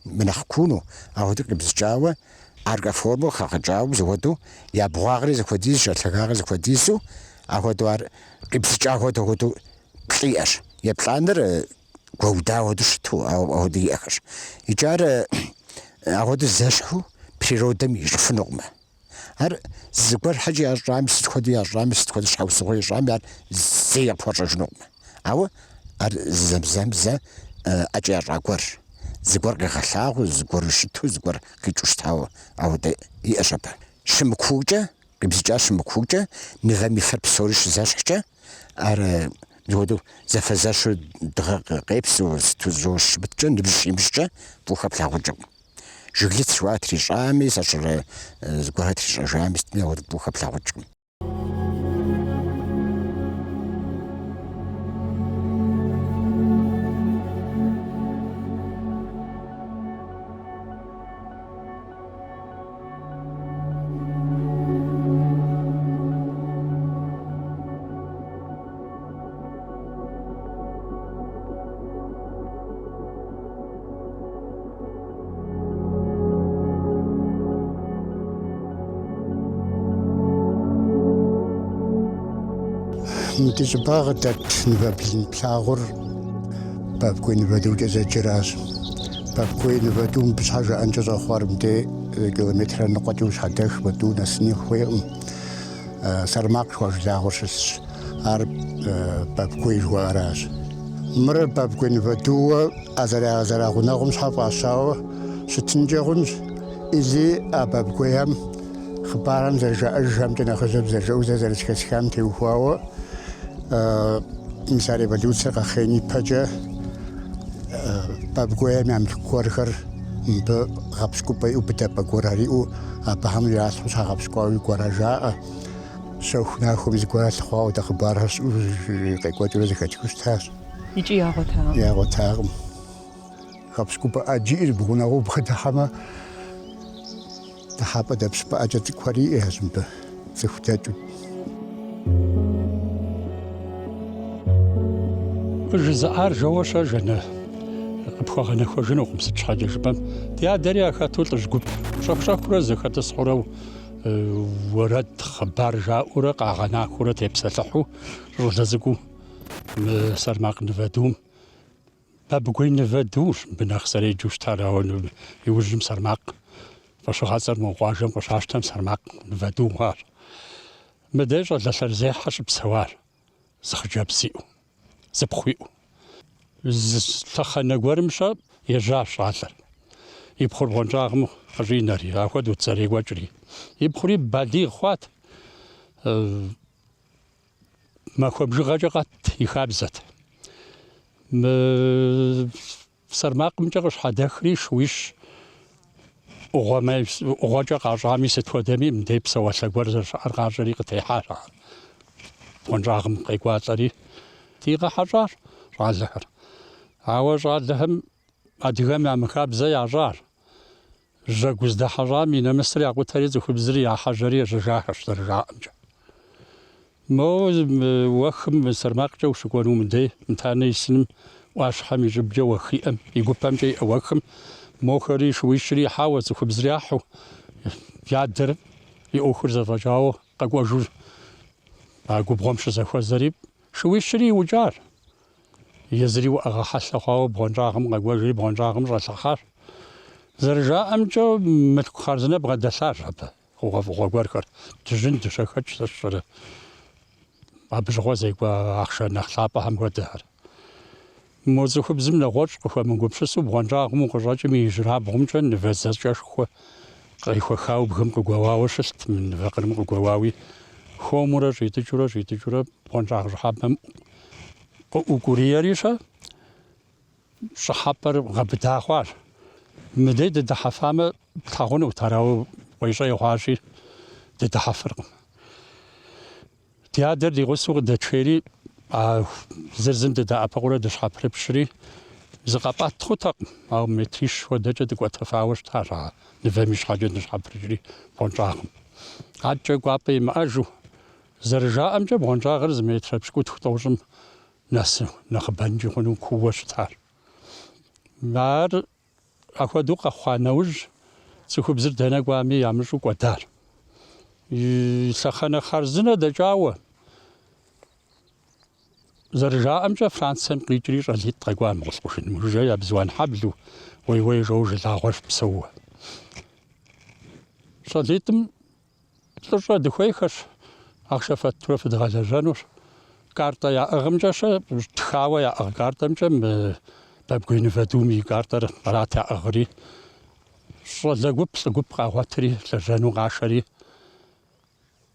من أخكونو أهودو قيبس جاوة أرجع فورمو خاخ جاو زودو يا بواغري زخوديس شاتلاغري زخوديسو أهودو أر قيبس جاوة هودو كليش يبلانر قودا هودو شتو أهودو يأخش يجار أهودو زاشحو بريرودم يشوف نغمة هر زقور حاجة أجرام ستخدي أجرام ستخدي شحو صغير أجرام يعني زي بورج نغمة أو هر زمزم ز أجر راقور زقور كخلاق زقور شتو زقور كيجوشتاو أو ده يأشبه شمكوجة بيجا شمكوجة نظامي فرب سوريش زاشحجة هر زودو زفزاش دقيق قيبسو ستوزوش بتجن بيشيمشجة بوخا بلاغوجو جلت شوية رجامي سأشر زقورة رجامي استمي ود بوخا بلاغوجو متيش باغتت نبابلين بلاغور بابكوي نبادو جزا جراس بابكوي نبادو بس حاجة أنجز أخوار مدي كيلومتر نقطي وش حداش بدو نسني خويم سرماق شواج لاغور شس عرب بابكوي جواراس مر بابكوي نبادو أزرا غناغم شحاب عشاو ستنجغنج إزي بابكوي هم خبارم زرجا أجام تنخزب زرجا وزا زرج كسكام تيوخواو مثالي بدو سقا خيني بجا بابقويا ميام كورخر بغابسكو باي وبدا بقوراري و بهم ياسو سغابسكو وقوراجا سوخنا خمز قورات خواو تخبارس وقيقواتو زكاتيكوستاس يجي ياغوتاغم ياغوتاغم غابسكو با أجير بغناغو بغدحما تحابا دابس با أجات كواري إيهازم بزفتاتو جزء جواشا جنة بخوانا خوجنا وخمسة حاجة جبام تيا دريا خاتول تجقب شاف كرة زكاة الصحراء ورد خبار جاء ورق عغنا كرة يبسلحو رزقو سرماق نفادوم بابقوي نفادوش بنخسري جوش تارا يوجم سرماق فشو خاطر مواجم وشاشتم سرماق نفادوم هار مداج على سرزي حشب سوار زخجاب سيو زبخويو تخنا قرمشا يجاش عثر يبخر غنجاغم خريناري أخذ وتسري وجري يبخري بالي خوات ما خبج غجقت يخابزت سرماق مجرش حداخري شويش وغجق عجامي ستودمي مديب سوا سقورزش أرغاجري قتيحارا غنجاغم قيقواتري تيغا حجار رازهر عاوز عادهم أديهم يا مخاب زي عجار جاكوز ده حرامي نمسري عقو تريز وخبزري يا حجري رجاحش درجاء مو وخم سرماق جو شكوانو من دي متاني سنم واش حمي جب جو وخيئم يقول بامجي وخم مو خريش ويشري حاوز وخبزري احو يادر يأخر زفجاو قاقوا جوز عقو بغمش زخوة زريب شو يشري وجار يزري وأغا حسا خاو بغنجاغم قاقوا بغنجاغم راسخار زرجاء أمجو متكو خارزنا بغدا سار قاقوا كر تجن تشاكتش تشتر عبش غوزي أخشى نخلابا هم ودهر موزو خبزم لغوش قفا من قبشسو بغنجاغم وقراجي ميجرها بغمجن نفزاز جاشخوا قايخوا خاو بغم قواوشست من فقرم قواوي خومورا جيتجورا بغنجاغ جحابم وكورياريشا شحابر غبتا خوار مديد دحفامة تاغون وتراو ويشا يخواشي دحفرق Театр дигусу дачери зерзем да апагура дшхапрепшри згапат тхутак ау метриш ходача дгватфауш тара невемиш хаджа дшхапрежри понжагм аджа гвапе мажу зержа амжа понжагр зметрапшку тхтожм нас нахбанжи хну куваш тар мар ахваду қахванауж цхубзир данагвами ямшу квадар и сахана харзина дажаwa زرجاء أمجا فرنسا قيجري رليت قوام مغسقوشن مرجايا بزوان حبلو وي جوج لاغوش بسوه صديتم تلجا دخويخش أخشفت تروف دغالجانوش كارتا يا أغمجاشا تخاوة يا أغكارتا مجم بابقوين فدومي كارتا رات يا أغري صدقوب قاواتري لجانو غاشري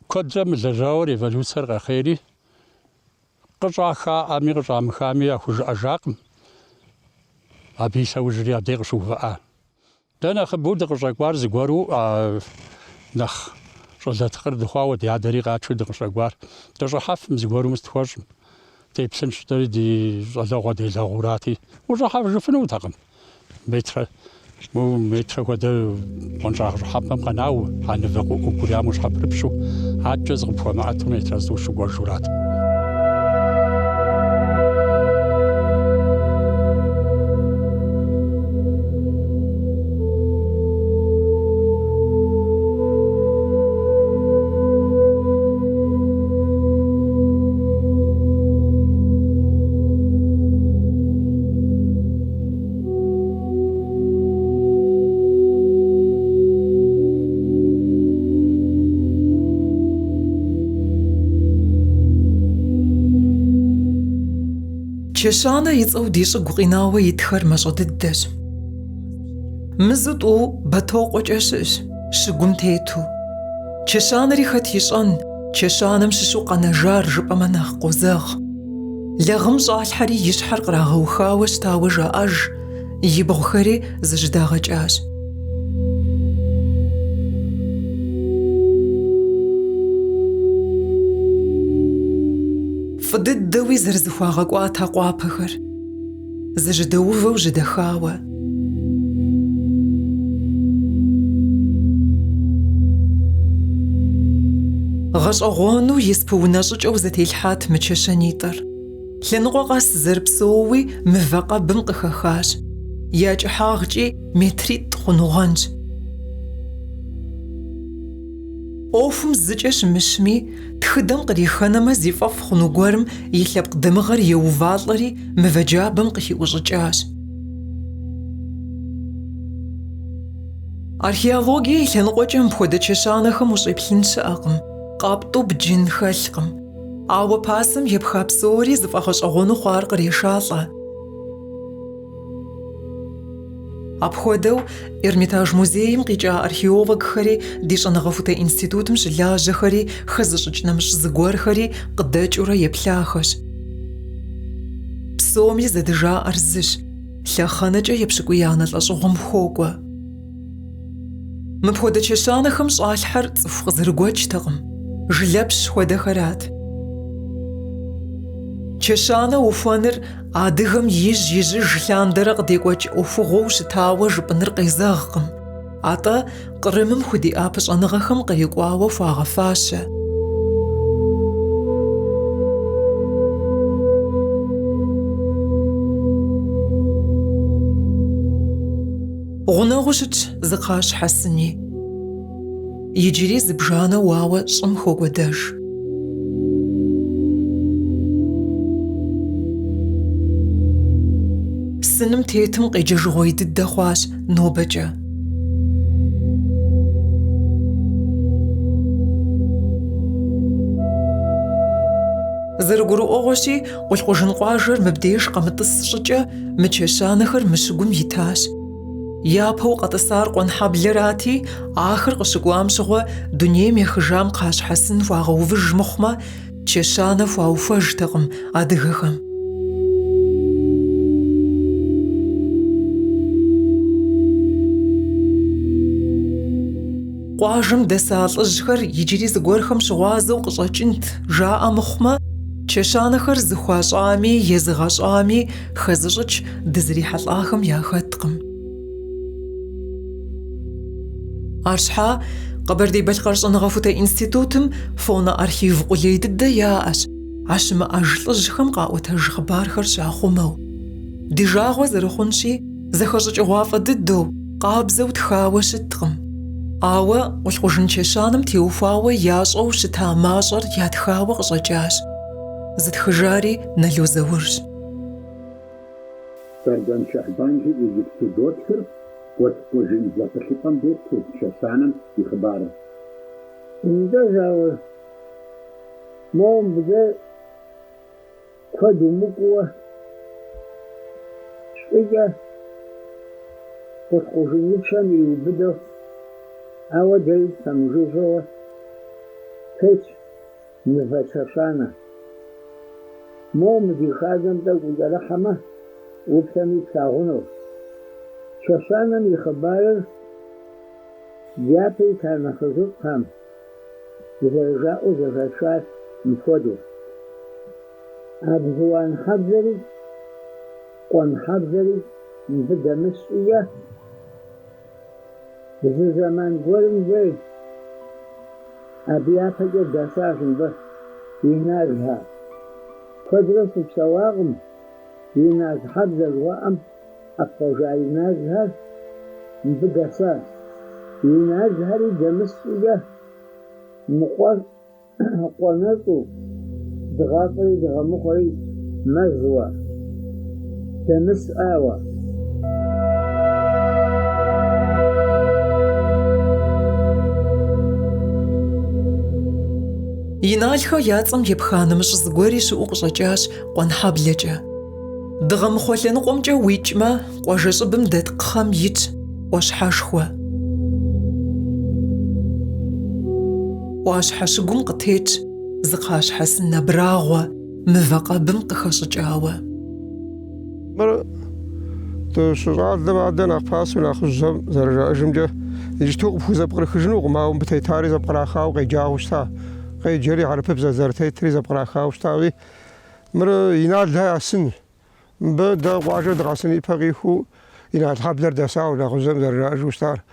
كدرم لجاوري فالوسر غخيري قجاخا أمير جامخامي أخوج أجاقم أبي سوجري أدير شوفاء دانا خبود قجاقوار زقوارو نخ شلت خرد خواو دي عدري غاتشو دقجاقوار دجا حف مزقوارو مستخوجم تيبسن شتري دي زلاغو دي لاغوراتي وجا حف جفنو تاقم متر ودا بونجاغ حبم قناو هنفقو كوريا مش حبربشو عجز غفوا معتو متر زوشو غورجورات чешана ицӏэу дищӏыгу къинауэ итхэр мащӏэ дыдэщ. Мызу тӏу батокъуэкӏэ щыӏщ, щыгум тету. Чешанэри хэт ищӏэн, чешанэм щыщу къэнэжар жыпӏэмэ нэхъ къозэгъ. Лэгъым щӏалъхьэри и щхьэр кърагъэухауэ щтауэ жаӏэж, и бгъухэри зыжьдагъэкӏащ. Фӏыдыдэуи зэрызыхуагъэкӏуат а къуапэхэр, зыжьэдэувэу жьыдэхауэ. Гъэщӏэгъуэну испы-унэ щӏыкӏэу зэтелъхьат мы чэщэнитӏыр. Лъэныкъуэ къэс зэрыпсэууи мывэ къэбым къыхэхащ. Я кӏыхьагъкӏи метритӏ хъунугъэнщ. ӏуэхум зыкӏэ щымыщми, тхыдэм кърихэнэмэ зи фӏэфӏ хъуну гуэрым и лъэпкъ дамыгъэр еувалӏэри мывэ джабэм къыхиӏущӏыкӏащ. Археологие и лъэныкъуэкӏэ мыпхуэдэ чэщанэхэм ущӏеплъын щыӏэкъым, къаптӏу бджын хэлъкъым. Ауэ пасэм епха псори зыфӏэгъэщӏэгъуэну хъуар кърешалӏэ. Апхуэдэу Эрмитаж музейм къикӏа археологхэри ди щӏэныгъэхутэ институтым щылажьэхэри хэзыщӏыкӏ нэмыщӏ зыгуэрхэри къыдэкӏыурэ еплъахэщ. Псоми зэдыжаӏэр зыщ, лъэхъэнэкӏэ епщыкӏуиянэ лӏэщӏыгъуэм хуокӏуэ. Мыпхуэдэ чэщанэхэм щӏалъхьэр цӏыху къызэрыгуэкӏтэкъым, жылэпщ хуэдэхэрат. Чэщанэ ухуэныр адыгэм ижь-ижьыж лъандэрэ къыдекӏуэкӏ ӏуэхугъуэу щытауэ жыпӏэныр къезэгъкъым. Атӏэ Кърымым худиӏа пыщӏэныгъэхэм къекӏуауэ хуагъэфащэ. Гъунэгъуу щытщ зы къащхьэ сыни. Иджыри зыбжанэ уауэ щӏым хуокӏуэдэж. Сыным тетым къеджэжыгъуей дыдэ хъуащ нобэкӏэ. Зэрыгурыӏуэгъуэщи, къулъхъужын къуажэр мыбдеж къэмытӏыс щӏыкӏэ мы чэщанэхэр мыщыгум итащ. Япэу къэтӏысар къуэнхьэблэрати, ахэр къыщыкӏуам щыгъуэ дунейм ехыжам кхъащхьэсын хуагъэувыж мыхъумэ, чэщанэ хуауфэжтэкъым адыгэхэм. Къуажэм дэса лӀыжьхэр иджыри зыгуэрхэм щыгъуазэу къыщӀэкӀынт жаӀэ мыхъумэ, чэщанэхэр зыхуащӀами езыгъэщӀами хэзыщӀыкӀ дызрихьэлӀахэм яхэткъым. Арщхьа Къэбэрдей-Балъкъэр щӀэныгъэхутэ институтым фонэ-архив къулей дыдэ яӀэщ, а щымыӀэж лӀыжьхэм къаӀутэж хъыбархэр щахъумэу. Ди жагъуэ зэрыхъунщи, зэхэщӀыкӀыгъуафӀэ дыдэу, къабзэу тхауэ щыткъым. Ауэ Къулъхъужын чэщанэм теухуауэ ящӀэу щыта мащӀэр ятхауэ къыщӀэкӀащ. Зытхыжари Налу Зэурщ. Сардан Шахбанжи Египтудотхыр Къулъхъужын зэпылъыпӀэм дет чэщанэм и хъыбарыр. Жауэ моуэ мыбдэ куэд умыкӀуэ щӀыкӀэ Къулъхъужыныпщэм иубыдэу ауэ дей сэмыжыжьэуэ петщ мывэ чэщанэ. Моуэ мы ди хадэм тӀэкӀу укӀэрыхьэмэ, уплъэми плъагъунур. Чэщанэм и хъыбарыр япэ ита нэхъыжыфӀхэм зэрыжаӀэу зэжьэшащ мыпхуэдэу. Абзуан хьэбзэри къуэн хьэбзэри мыбы дэмыщӀие зы зэман гуэрым дей абы япэкӀэ дэсащ мыбы и назхэр. Куэдрэ сыпсэуакъым и наз хьэбзэ жыхуаӀэм Ӏэпхъуэжа и назхэр мыбы дэсащ. И назхэри дэмыщӀие къуэнэщӀу дыгъэфӀри дыгъэмыхъуэри мэзуэ, дэмысӀауэ. Иналхэ яцӀэм епха нэмыщӀ зыгуэри щыӀэу къыщӀэкӀащ къуэнхьэблэкӀэ. Дыгъэмыхъуэ лъэныкъуэмкӀэ уикӀмэ, къуажэщӀыбым дэткъхэм итщ Ӏуащхьэшхуэ. Ӏуащхьэ щыгум къытетщ зыкъащхьэсын абрагъуэ мывэ къэбым къыхэщӀыкӀауэ. Мыр щыщӀалэм адэ нэхъ пасэу нэхъыжьэм зэрыжаӀэжымкӀэ иджыпсту къыпхузэпкърыхыжынукъым, ауэ мыбытетари зэпкърахауэ къеджагъуу щыта. Къеджэри хьэрыпыбзэ зэрытетри зэпкърахауэ щытауи мыр Инал ясын. Мыбы дэ къуажэр дыкъэсын ипэ къихыу Инал хьэблэр дэсауэ нэхъыжьэм зэрыжаӀэжу щытар.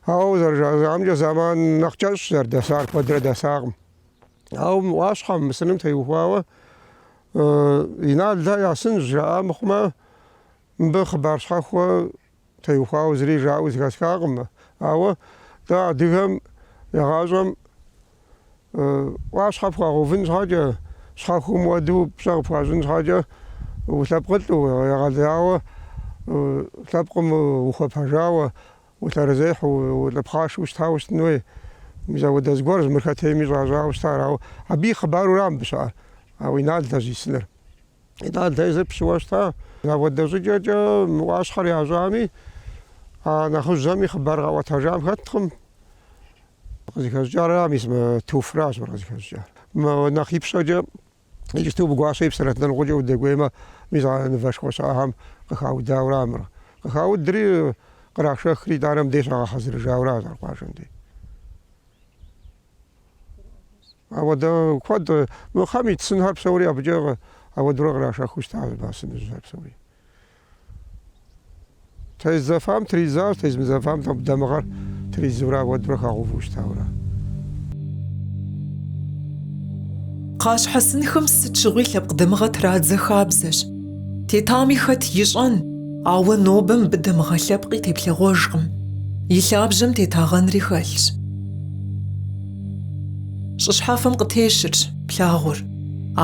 Ауэ зэрыжаӀэжамкӀэ зэман нэхъ кӀэщӀщ зэрыдэсар, куэдрэ дэсакъым. Ауэ мы Ӏуащхьэм мысыным теухуауэ Инал ясын жаӀэ мыхъумэ, мыбы хъыбар щхьэхуэ теухуауэ зыри жаӀэу зэхэсхакъым. Ауэ дэ адыгэм ягъащӀэм Ӏуащхьэ пхуагъэувын щхьэкӀэ, щхьэхум уэду пщӀэ къыпхуащӀын щхьэкӀэ улъэпкъылӀу, егъэлеяуэ лъэпкъым ухуэпэжауэ, улъэрызехь, улъыпхъашэу щытауэ щытын хуей. Мызэуэдэ зыгуэр зымыхэтейми щӀащӀауэ щытар. Ауэ абы и хъыбаруращ мыбы щыӀэр. Ауэ Инал зисыныр. Инал зыр пщыуэ щыта. Ауэдэ щӀыкӀэкӀэ мы Ӏуащхьэр ящӀами, а нэхъыжьэми хъыбар къэӀуэтэжам хэткъым. КъызыхэщӀыкӀар мис туфращ къызыхэщӀыкӀар. Нэхъ ипщэкӀэ иджыпсту бгъуащэ и псэрët ныргъукӀэ удэгуеймэ, мис нывэшхуэ щыӀэхэм къыхаудауэ мыр. Къыхаудри кърашэхри итӀанэм дей щагъэхьэзырыжауэ зэрыкъуажэм дей. Ауэдэ куэд мыхэм и цынхэр псэури абыкӀэ ауэдурэ кърашэхыу щытащ басыныжьхэр псэури. Тезэфам тризащ, тезмызэфам дэмыгъэр тризурэ ауэдурэ хэгъувэу щытауэ. Къащхьэсынхэм сыт щыгъуи лъэпкъ дамыгъэ традзэ хабзэщ. Тетами хэт ищӀэн, ауэ нобэ мыбы дамыгъэ лъэпкъи теплъэгъуэжкъым. И лъабжьэм тетагъэнри хэлъщ. ЩӀыщхьэфэм къытещырщ плъагъур,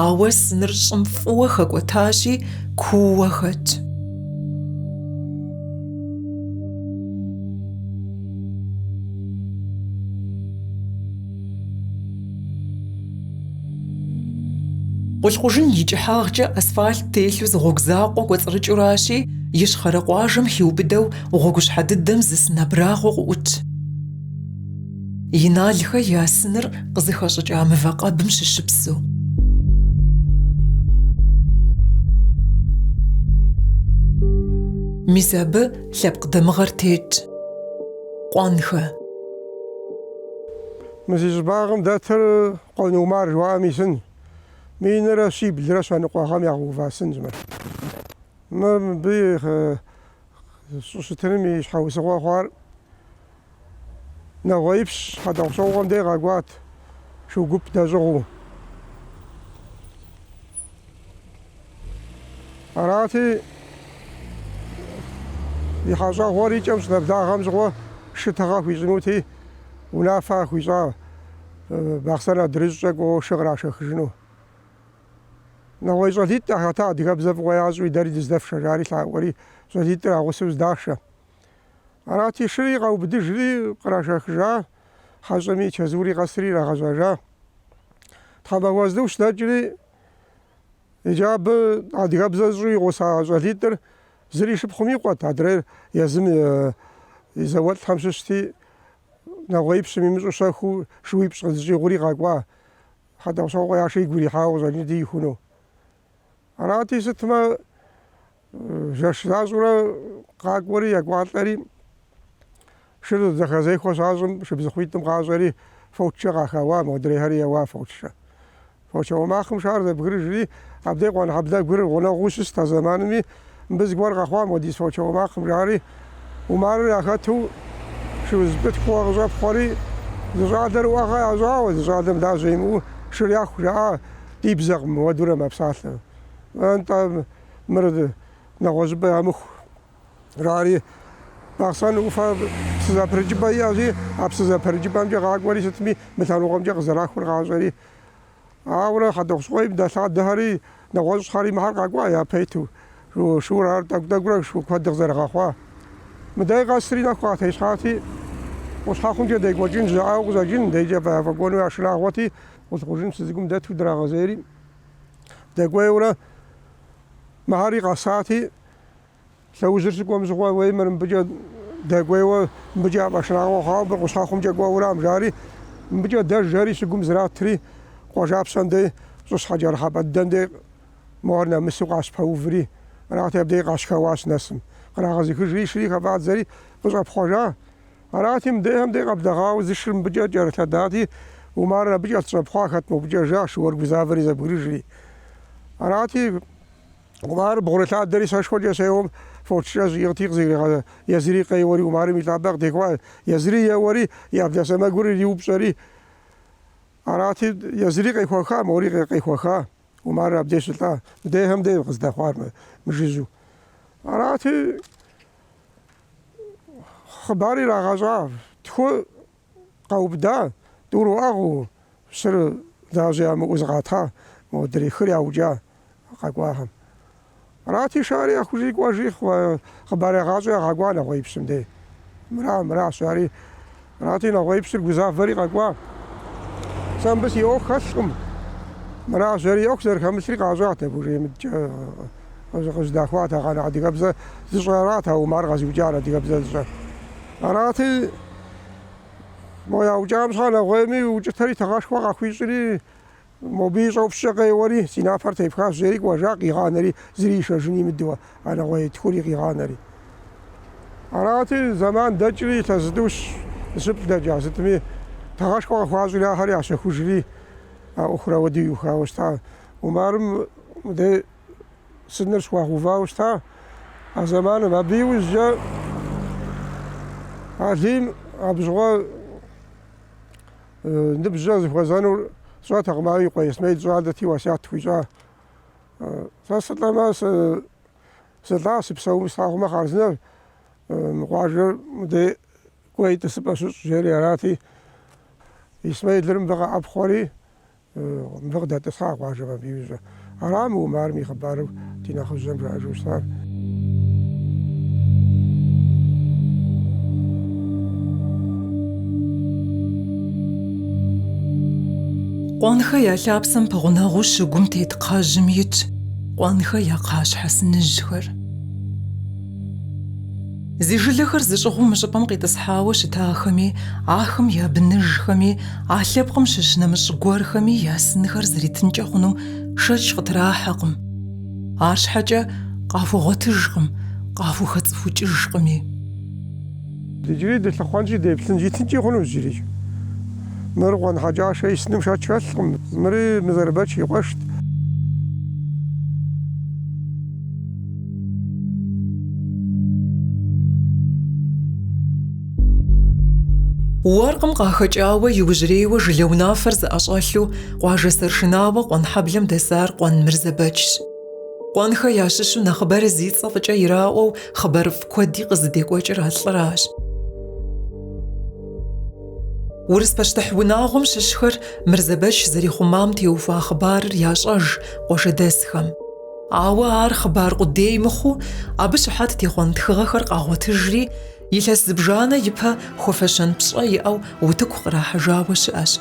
ауэ сыныр щӀым фӀыуэ хэкӀуэтащи, кууэ хэтщ. Къулъхъужын и кӀыхьагъкӀэ асфальт телъу зы гъуэгу закъуэ кӀуэцӀрыкӀуращи, ищхъэрэ къуажэм хиубыдэу гъуэгущхьэ дыдэм зы сын абрагъуэ къыӀутщ. Иналхэ я сыныр къызыхэщӀыкӀа мывэ къэбым щыщыпсэу. Мис абы лъэпкъ дамыгъэр тетщ. Къуэнхэ. مزيج باغم داتر قونو مار جوامي سن مين راسي بلراس أنا قاهم يعو فاسن زمان ما بيخ سوسترمي شحاو سوا خوار نغايبش هذا وصوغم دي غاقوات شو قب دازغو أراتي يحاجا غوري جمس نبدا غمز غوا شتغا في زنوتي ونافا خويزا باخسنا درجك وشغرا شخجنو نوای زادیت تا دیگه بزرگ ویازوی داری دزدف شجاری لاوری زادیت را وسوس داشته. آراتی شری قو بدیجلی قراش خجا خزمی چزوری قصری را غزاجا. تابع وزدوش داجلی إجاب دیگه بزرگی وسا زادیت در زریش بخمی قط هدر یزم زوال خمسستی نوای بسمی مزوسا خو شوی بسازی غوری قاقوا هذا وسوق يا شيء يقولي حاول زادي يخونو. أراتي ستما جاش زازورا قاقوري يقواتلري شرط دخزي خوش عازم شبزخويتم قازري فوتشا قاخوا مدري هري وا فوتشا وما خم شهر ذا بغرجلي عبدي قوان عبدا بغر ونا غوسس تا زمانمي بس قوار قاخوا موديس فوتشا وما خم جاري ومار اخاتو شو زبط خوا غزا خوري زادر واخا ازاو زادم دازيمو شريا خجا ديب زغم ودوره مبساطه أنت مرد نغوزب يا مخ راري باخسان وفا سزا برجبا يازي اب سزا برجبا مجا غاقوري ستمي مثلا قمجا غزراك فرغازري اورا حد خويب دا ساعه دهري نغوز خاري مها غاقوا يا بيتو شو رار دغدغ شو قد غزرا خوا مداي قصري نخوا تيشاتي وصحاكم جا ديك وجين زاو غزاجين ديجا فغونو اشلاغوتي وتخرجين سيزكم داتو دراغزيري دغويورا مهاري قاساتي لو زرتكم زغوا ويمن بجا دغويو بجا باشلاغو خاب وصحاكم جا غورا مجاري بجا درجاري سكم زراتري قوجاب سندي زوس حجر حبدند مورنا مسوقاس باوفري راتي بدي قاشكواس نسم قراغزي كجري شريك بعد زري بزا بخوجا راتي مديهم دي قبدغاو زشرم بجا جرت داتي ومارنا بجا تصبخوا ختمو بجا جاش ورق بزافري زبرجري راتي ومار بغرتات دري ساشكو جاسيهم فوتشاز يغتيق زي يزري قيوري ومار ميطابق ديكوا يزري يوري يبدا سما غوري يوبسري راتي يزري قيخوخا موري قيخوخا ومار ابدي سلطا ديهم دي قصدا خوار مجيزو راتي خباري را غزا تخو قوبدا دورو اغو سر دازيا موزغاتا مودري خريا وجا قاقواهم راتي شاري اخوجي قواجي خباري غازو قاقوانا غويبسم دي مرا شاري راتي نغويبسر غزافري قاقوا سام بس يوخ خشم مرا شاري اكثر خمسري قازات بوجي مج غز داخواتا غانا دي قبزه زشاراتها ومار غازي وجانا دي قبزه راتي مويا وجام صانا غويمي وجتري تغاش وقا خويسري موبيز او فشقي وري سينافر تيفخاس زيريك وجاقي غانري زري شجني مدوا انا غوي تخوري غانري راتي زمان دجري تزدوش سب دجا ستمي تغاش وقا خوازي لا هري عشان خوجري اخرى ودي وخاوستا ومارم دي سنر سوا خوفاوستا زمان ما بيوز جا عظيم ابزغوا نبزاز فوزانو صوت غماوي قويس ميد زوالتي وسات فيجا فاستطلع ما سلاس بسوي مستاغ ما خارزنا مقاجر مدي كويت سباسوس جرياراتي اسماعيل درم بقى ابخوري بغداد تساق واجبا بيوزا ارام ومارمي خبارو تينا خزم راجوستار قوانخا يا لابسم بغناغو شغم تيتقاجم يج قوانخا يا قاش حسن الجهر زي جلخر زشغو مشبام قيتسحاو شتاخمي آخم يا بنجخمي آلبقم ششنا مشغورخمي يا سنخر زريتنجاخنو شش قطراحقم آش حاجة قافو غتجقم قافو خطفو جرقمي دي جري دي تلخوانجي دي بسنجي تنجي خنو جري مرغون حاجة شيء سنم شات شلهم مري مزربتش يقشت ورقم قاخجاوة يوجريوة جلونافر زأشغلو قواجة سرشناوة قوان حبلم دسار قوان مرزبتش قوان خياششو نخبر زيد صفجة يراقو خبر فكودي قزديك وجر هالصراش ورس بشتحوناغم ششخر مرزبتش زري خمامتي وفا خبار ياشج قوش دسخم عاوار خبار قدي مخو عبش حاتي خوان تخغخر قاغو تجري يلس بجانا يبها خوفشان بشاي أو وتكو راح جاوش أش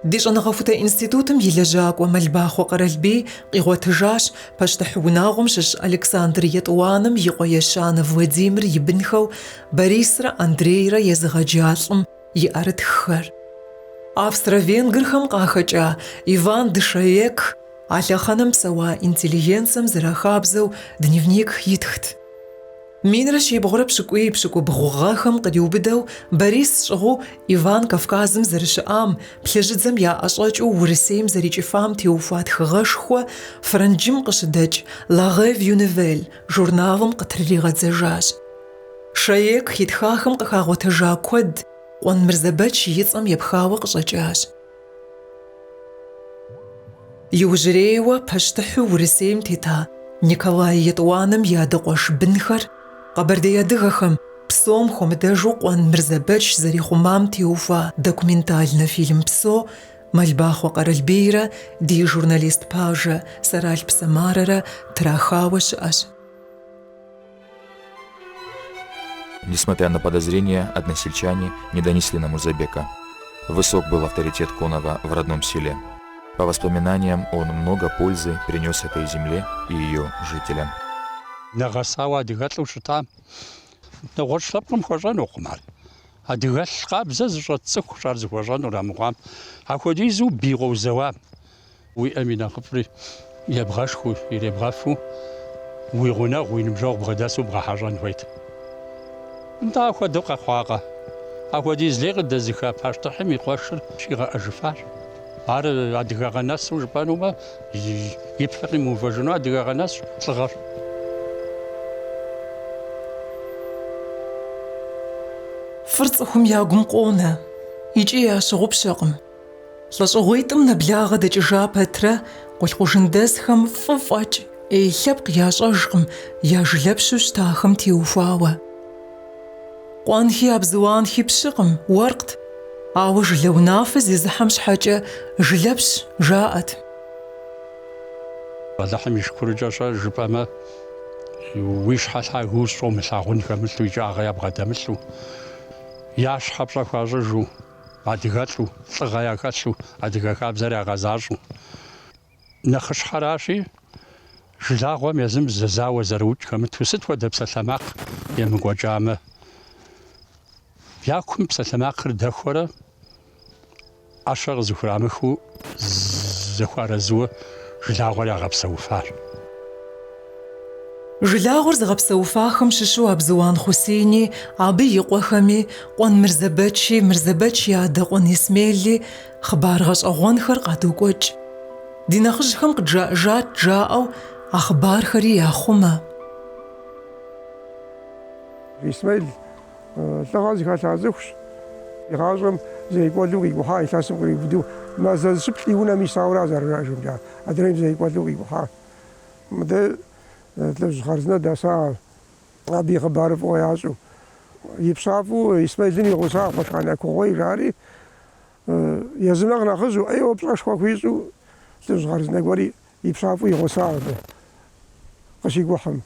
ديش أنا غفوتا إنستيتوتم يلجاك وملباخ وقرلبي قيغو تجاش باشتحوناغم شش ألكسندرية وانم يقويشان فواديمر يبنخو باريسرا أندريرا يزغجالم يأرد خر Австро-венгрхэм къахэкӏа Иван Дышаек а лъэхъэнэм псэуа интеллигенцием зэрахабзэу дневник итхт. Минрэ щибгъурэ пшыкӏубгъугъэхэм къриубыдэу Борис щӏыгъуу Иван Кавказым зэрыщыӏам, плъыжьыдзэм яӏэщӏэкӏыу Урысейм зэрикӏыфам теухуа тхыгъэшхуэ франджым къыщыдэкӏ «La Revue Nouvelle» журналым къытриригъэдзэжащ. Шаек итхахэм къыхагъуэтэжа куэд قوان مرزبتش يتصم يبخاوة قشجاش يوجريوة بشتحو ورسيم تيتا نيكولاي يطوانم يادقوش بنخر قبردي يدغخم بسوم خمدجو قوان مرزبتش زري خمام تيوفا دوكومنتالنا فيلم بسو مالباخ وقرالبيرة دي جورناليست باجة سرال بسماررة تراخاوش أش. Несмотря на подозрения, односельчане не донесли на Мурзабека. Высок был авторитет Конова в родном селе. По воспоминаниям, он много пользы принес этой земле и ее жителям. دا خو دقه خواغه اخو دې زلیغ د ځکه پښته همي خوشر شيغه اجفار ار ادغه ناس وجبانو ما يفرق مو فجنا ادغه ناس صغر فرصهم ياقم قونا يجي يا شغب شقم لشغويتم نبلاغه دجا بتره قلقوجندسخم ففاج اي لبق يا شقم يا جلبشوش تاخم تيوفاوه قوانهي أبزوانهي بشقم ورقت عاوج لو نافذ يزحمش حاجة جلبش جاءت لحم يشكر جاشا جبما ويش حتى غوصو مساغون كمثلو جاغا يبغى دمثلو ياش حبشا خاجو عدغاتلو صغايا كاتلو عدغا كابزري غازاجو نخش حراشي جلاغو ميزم ززاو زروج كمتوسط ودبس سماق يمغو جامه ياكم بسلماقر دخورة عشر زخرامخو زخوار زو جلاغور يغبسوفار جلاغور زغبسوفاخم ششو أبزوان حسيني عبي يقوخمي قوان مرزبتشي يادا قوان اسميلي خبار غش أغوان خرق عدوكوج ديناخجهم قد جات جاءو أخبار خري ياخوما اسماعيل لغازي كاتازوش يغازم زي يقولوا يبوها يتاسم يبدو ما زال سبتي هنا ميساورا زرجم جا ادريم زي يقولوا يبوها مده تلوز خرزنا داسا ابي خبار فوياسو يبصافو يسمعلني يغوصا فاش انا كوي جاري يزمنا ناخذو ايوا بلاش كويسو تلوز خرزنا غوري يبصافو يغوصا قشي وحم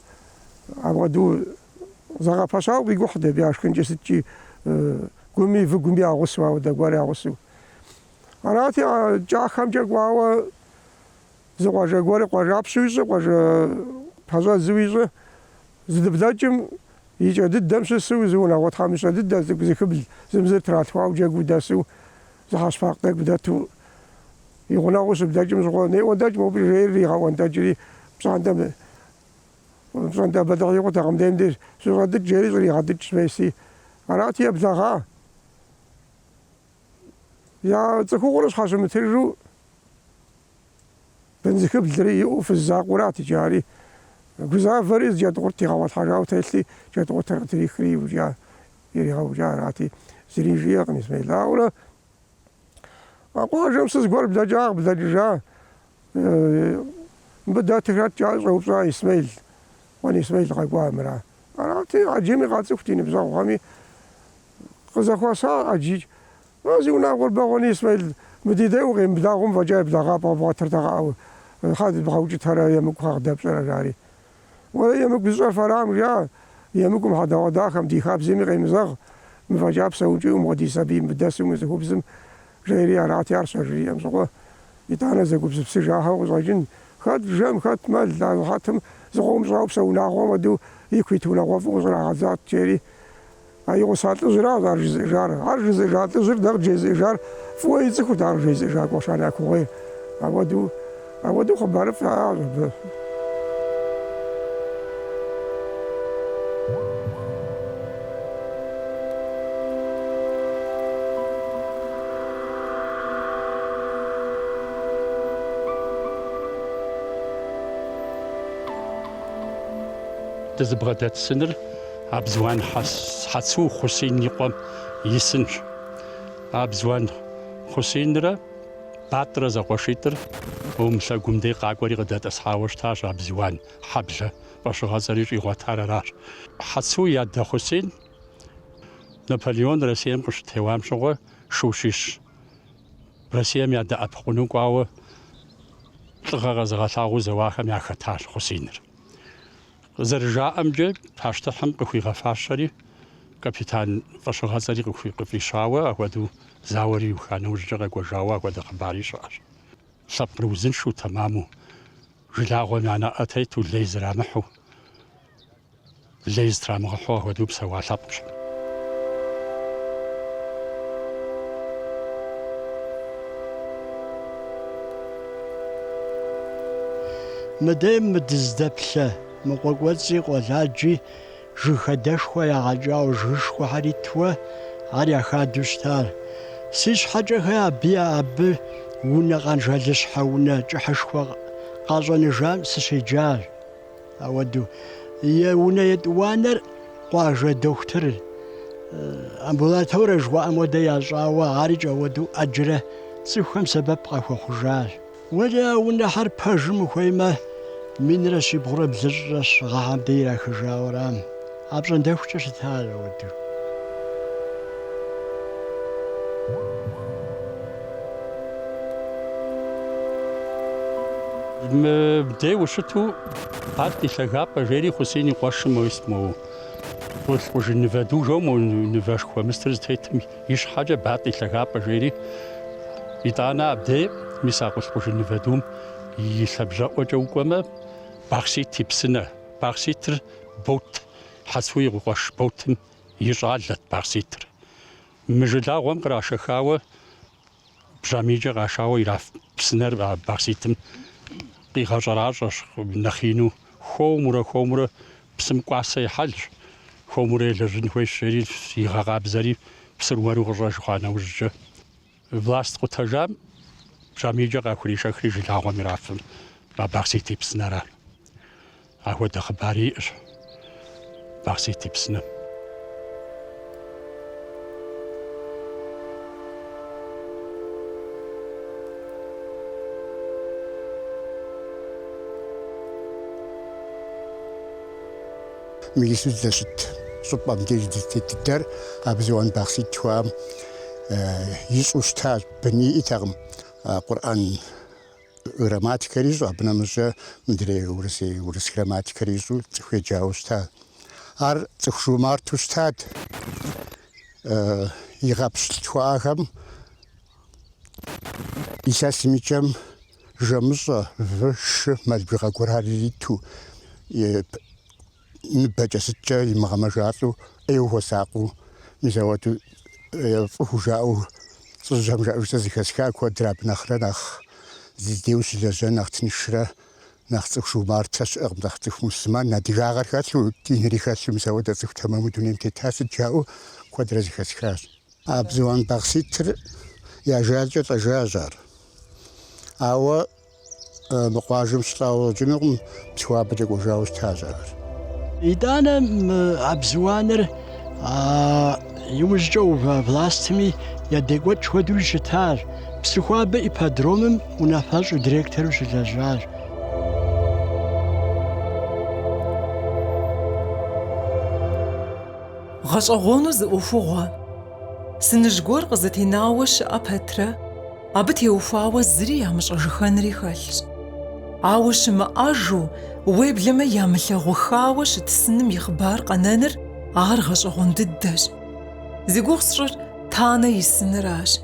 ابغدو زغا باشاو بيقوحده بياش كنجي ستي قومي في قومي اغوسوا ودا غوري اغوسو اراتي جا خمجا غواو زغا غوري قرابسويز قرا بازا زويز زدبداجم يجي ددمس سو زونا وتخامس دد زي خبل زمزر تراتواو جا غوداسو زهاش فاقدك بداتو يغنا غوس بداجم زغوني وداج مو بيري غا ونداجري بصندم بدغ يقطع قمدين دير شو غدت جري غري غدت شميسي أراتي أبزغها يا تكورش حاشم ترجو بنزكب دري وفي الزاقورات جاري جزاء فريز جات قرتي غوات حاجة وتيسي جات قرتي تريخري وجا يري غو جاراتي سريجيا قنيس ميلا ولا أقوى جمس زقور بدا جا بدا تكرات جاز وبصا إسماعيل واني إسماعيل غاقوا مرا أراتي عجيمي غاتسوفتيني بزا وغامي قزاقوا سا عجيج وزيونا قول باغوني إسماعيل مديدة وغيم بداغم فجاي بداغا بابا ترتغا خادت بخوجي ترى يمك خاغدا بسرا جاري ولا يمك بزر فرام يا يمكم هذا وداخم دي خاب زمي غيم زغ مفاجاب سوجي ومودي سبيم بدسم وزهوبزم جيري أراتي أرسجي أمسقوا يتانا زقوب سجاها وزاجين خد جم خد مال لا خاتم زقوم زقوب سونا قوم ودو يكويتونا وفوق زرع ذات جيري أيوة سات زرع دار جزيجار عرج زيجار تزر دار جزيجار فوي زكو دار جزيجار وشان أكوي أودو خبر في هذا تزبغدات سنر أبزوان حسو حسين يقوم يسنج أبزوان حسين را باتر زقوشيتر ومساقوم دي قاقوري غدات أصحاوش تاش أبزوان حبجة باش غازريش يغواتار راش حسو ياد حسين نابليون رسيم قش تيوام شغو شوشيش رسيم ياد أبقونو قاو تغغز غطاغو زواخم ياختار حسينر زرجاء أمجد هاشتحم قفي غفاشري كابيتان فشغازري قفي شاوة أودو زاوري وخانو جرق وجاوة أودو خباري شعر صبر وزن شو تمامو جلاغو معنا أتيتو الليز رامحو الليز ترامغحو أودو بسوا لبش مدام مدزدبله مقوقوزي قولاجي جخدشخوا يغاجاو جخشخوا حريتوا عريا خادوشتار سيش حاجة خيا بيا أب ونا غانجالش حونا جحشخوا قازون جام سشيجار أودو يا ونا يدوانر قواجة دكتور أمبولاتورة جوا أمودا يجاوا عارج أودو أجره سيخم سبب قاخو خجار ولا ونا حرب هجم خويمه من رشي بغرب زرش غام ديرا خجاورام أبزن دوخش تال ودو بدي وشتو بعد شغاب جيري حسيني قش ما اسمه وش نفادو جوم نفاش خو مسترز تيتم يش حاجة بعد شغاب جيري يتانا بدي مساقش وش نفادوم يسبجا وجوكما باخسيتي بسنة باخسيتر بوت حسوي غوش بوتم يجعلت باخسيتر مجلا غوم قراشخاوة بجاميجا غاشاوة يراف بسنر باخسيتم قيغا جراجش نخينو خومرة بسم قاسي حلج خومرة لجن هوي الشريف يغاغا بزاري بسروارو غراج خوانا وجه بلاست قطاجام بجاميجا غاكوري شاكري جلا غوم يرافم باخسيتي بسنران أهو دخباري باخسيتي بسنة ميسو دشت صبا مدير تدار أبزوان باخسيت توام يسوشتاج بني إتغم قرآن грамматика ризу абнамжа мдре урыс грамматика ризу цхе жаушта ар цхшумар туштат игапштхуагам исасмичам жамса вш малбига гурариту нбачасча имагамажату эухосаку мисавату фухужау сжамжа усазихаска квадраб нахранах здесь лежа нахтнишра نخصك مارتش أغم نخصك مسلمان نتيجة غير خاصو تينري خاصو مساواة تخصك تمام دونين تتحس جاو قدرة خاص أبزوان بقسيتر يا جاجر تجاجر أو بقواجم شلاو جنوم توابد وجاوز تاجر إذا أنا أبزوانر يوجو بلاستمي يدقوت شودو شتار بسخواب إبادرومم ونفاج وديريكتور شتاجار غشغونو زأوفوغا سنجغور قزتيناوش أبهترا أبتي وفاوة زريا مش أجخانري خالش عاوش ما أجو ويب لما يامل غخاوش تسنم يخبار قنانر عار غشغون دداش زيغوغ سرر تانا يسنراش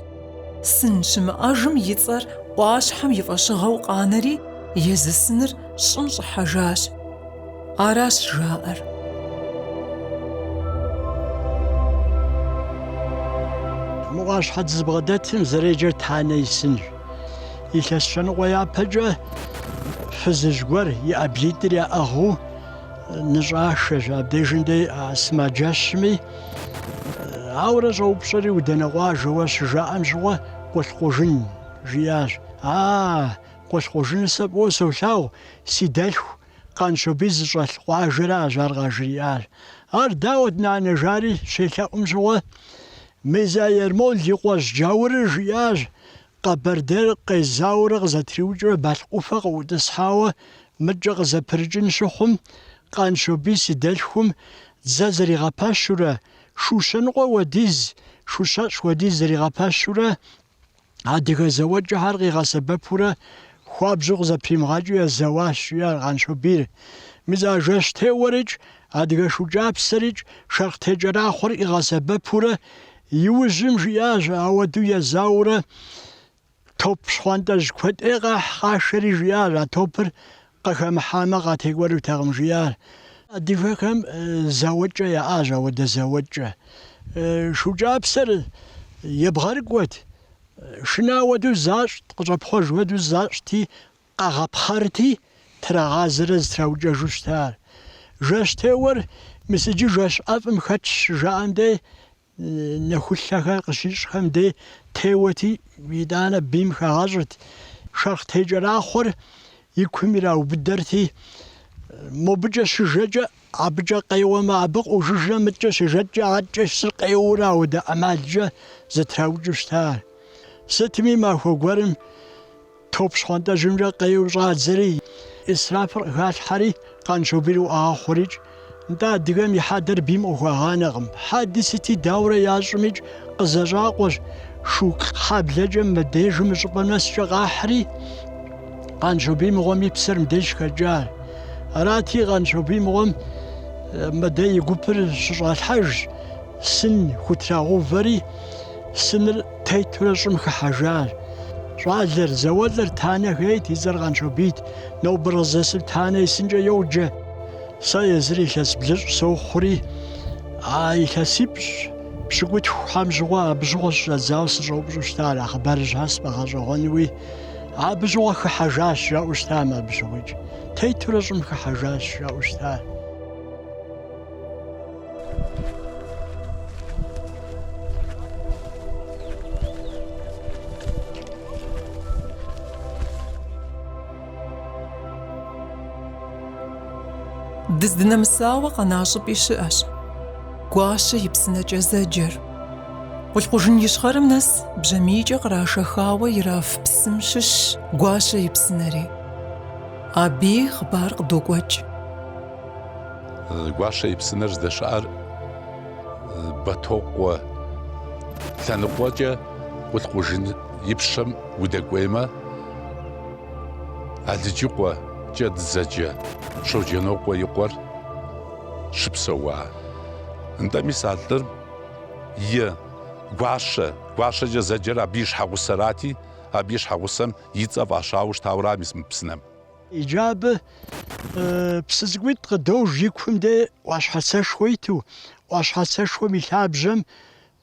سنش ما أجم يتصر واش حم يفاشغو قانري يزسنر شمش حجاش عراش جائر مواش حد زبغدتهم زريجر تانا يسنر يلسشن ويا بجا فزجور يا أبليتر يا أغو نجاشش أبديجن دي اسما جاشمي أورا جو بشري ودنوا جوا شجاعم جوا قوشقوجن جياج قوشقوجن سبو سوشاو سيدالخ قان شو بيزجل قواجرا جارغا جياج داودنا نجاري شيكا جوا مزاير مول يقواش جاور جياج قبردر قيزاور زتريوجر بالقوفق ودسحاوة مجغ زبرجن شخم قان شو بيس دلخم زازري غاباشورة شوشن وديز شوشاش وديز زري غاباشورة عادق زواج هرغي غسببورة خواب جغ زبيم غاجو يا زواش يا قان شو بير مزاجش تورج عادق شو جاب سرج شرق تجرا خور غسببورة يوجم جياج أودو يا زاورة توب شوانتاج كود إيغا خاشري جيار توبر قاكم حاما غاتي ورو تاغم جيار ديفاكم زوجة يا آجا ودا زوجة شو جاب سر يبغار قوت شنا ودو زاش تقجب خوش ودو زاش تي قاغب خارتي ترى غازرز تراوجة جوشتار جاشتور مسجي جاش أفم خدش جاندي نخلها قشيش خمدي تيوتي بيدانا بيم خاجت شرق تجرا آخر يكمل أو بدرتي مبجا شجاجة عبجا قيوما عبق وججا مجا شجاجة عجا سرقيورا ودا أمالجا زتراوجشتار ستمي ما هو قرم توب شخونتا جمجا قيورا زري إسرافر غاش حري قانشو بيرو آخرج دا دقام يحادر بيم وغانغم حادثتي دورة يازمج قزاقوش شوك حابلجا مديجم جبناس شغاحري قانشو بيم غومي بسر مديش كجار راتي قانشو بيم غوم مدي يقبر شجال حج سن خطراغو فري سن تيترجم كحجار رادر زوادر تانا غيت يزر قانشو بيت نو برزاسل تانا يسنجا يوجه سايزري كاس بلج سو خوري كاسيبش بشكوت حامجوا بجوش زاوس جو بجوشتار اخبارج هاس بغاجونوي بجوا حاجاش يا استاما بجوج تيترجم حاجاش يا استاذ دزدنا مساوى قناشب يشقاش قواشة يبسنا جزاجر والقوجن يشخرم ناس بجميجة قراشة خاوة يراف بسم شش قواشة يبسناري أبي خبار قدوقوج قواشة يبسنر زد شعر بطوق ثانقوجة والقوجن يبشم ودقويمة أدجيقوة جد زجة شو جنوق يقر شبسوا انت مثال يه قواشة جزجر أبيش حوسراتي أبيش حوسم يتصف عشاوش تاورا مسم بسنم إجابة بسزقويت قدوش يكفم دي واش حسا شويتو واش حسا شوي ميلاب جم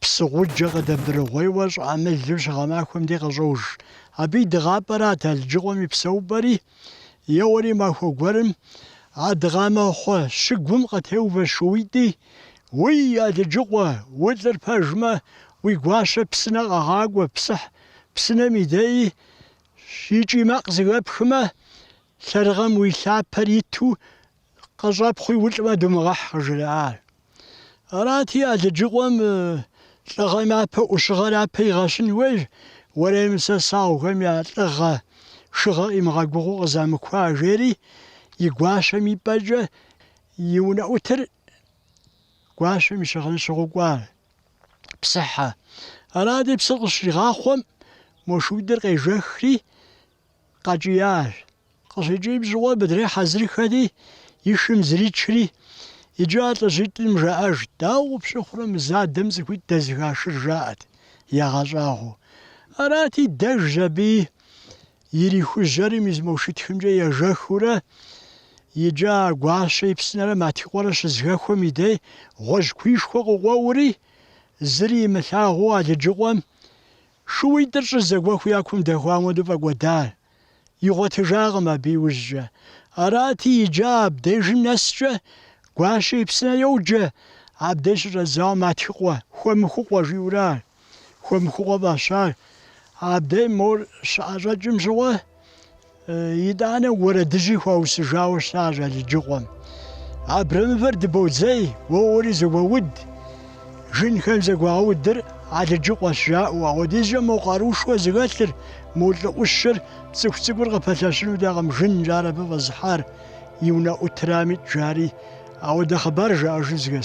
بسغوجة غدا برغويوش عمل جوش غماكم دي غجوش أبي دغابرات الجغومي بسوبري يوري ما هو قرم عاد غاما خو شقوم قتهو بشويدي وي أدجقوة ودر باجمة ويقواشة بسنا غاقوة بسح بسنا ميداي شيجي مقزي بخمة سرغم ويساب بريتو قصاب خوي ولما دمغح رجلعال أراتي أدجقوم لغما بأشغلا بيغاشن ويج ولا مساساو غميا لغا شغا إمغاقوغو غزامكوا جيري يقواشا ميباجة يونا أتر قواشا مشغل شغو قوال بصحة أرادي بصغ شغاخوم موشودر غيجخري قاجياج قصيجيب زوا بدري حزري خدي يشم زريتشري إجاءت لجيت المجاء جداو بشخرة مزاد دمزك ويتزغاش الجاءت يا غزاهو أراتي دجا بيه يري خجاري مزموشي تخمجا يا جاخورة يجا قواشي بسنرا ما تقوارش زغاخو ميداي غوش كويش خوغو غوري زري مثاغو أدجقوام شو يدرش الزغاخو ياكم دهوامو دو بقودال يغوت جاغما بيوجا أراتي يجاب ديجن نسجا قواشي بسنا يوجا عبدش رزاو ما تقوى خو مخوقوا جيورال خو مخوقوا باشال عبدي مور شعجا جمجوا يدانا وردجي خو سجاو شعجا لجقوام عبرم فرد بوزي ووري زغود جن خم زغود در على جقوا شاء ووديجا موقاروش وزغاتر مول وشر سكسكور غفاشنو داغم جن جارب وزحار يونا أترامي جاري أو ده خبر جاء جزء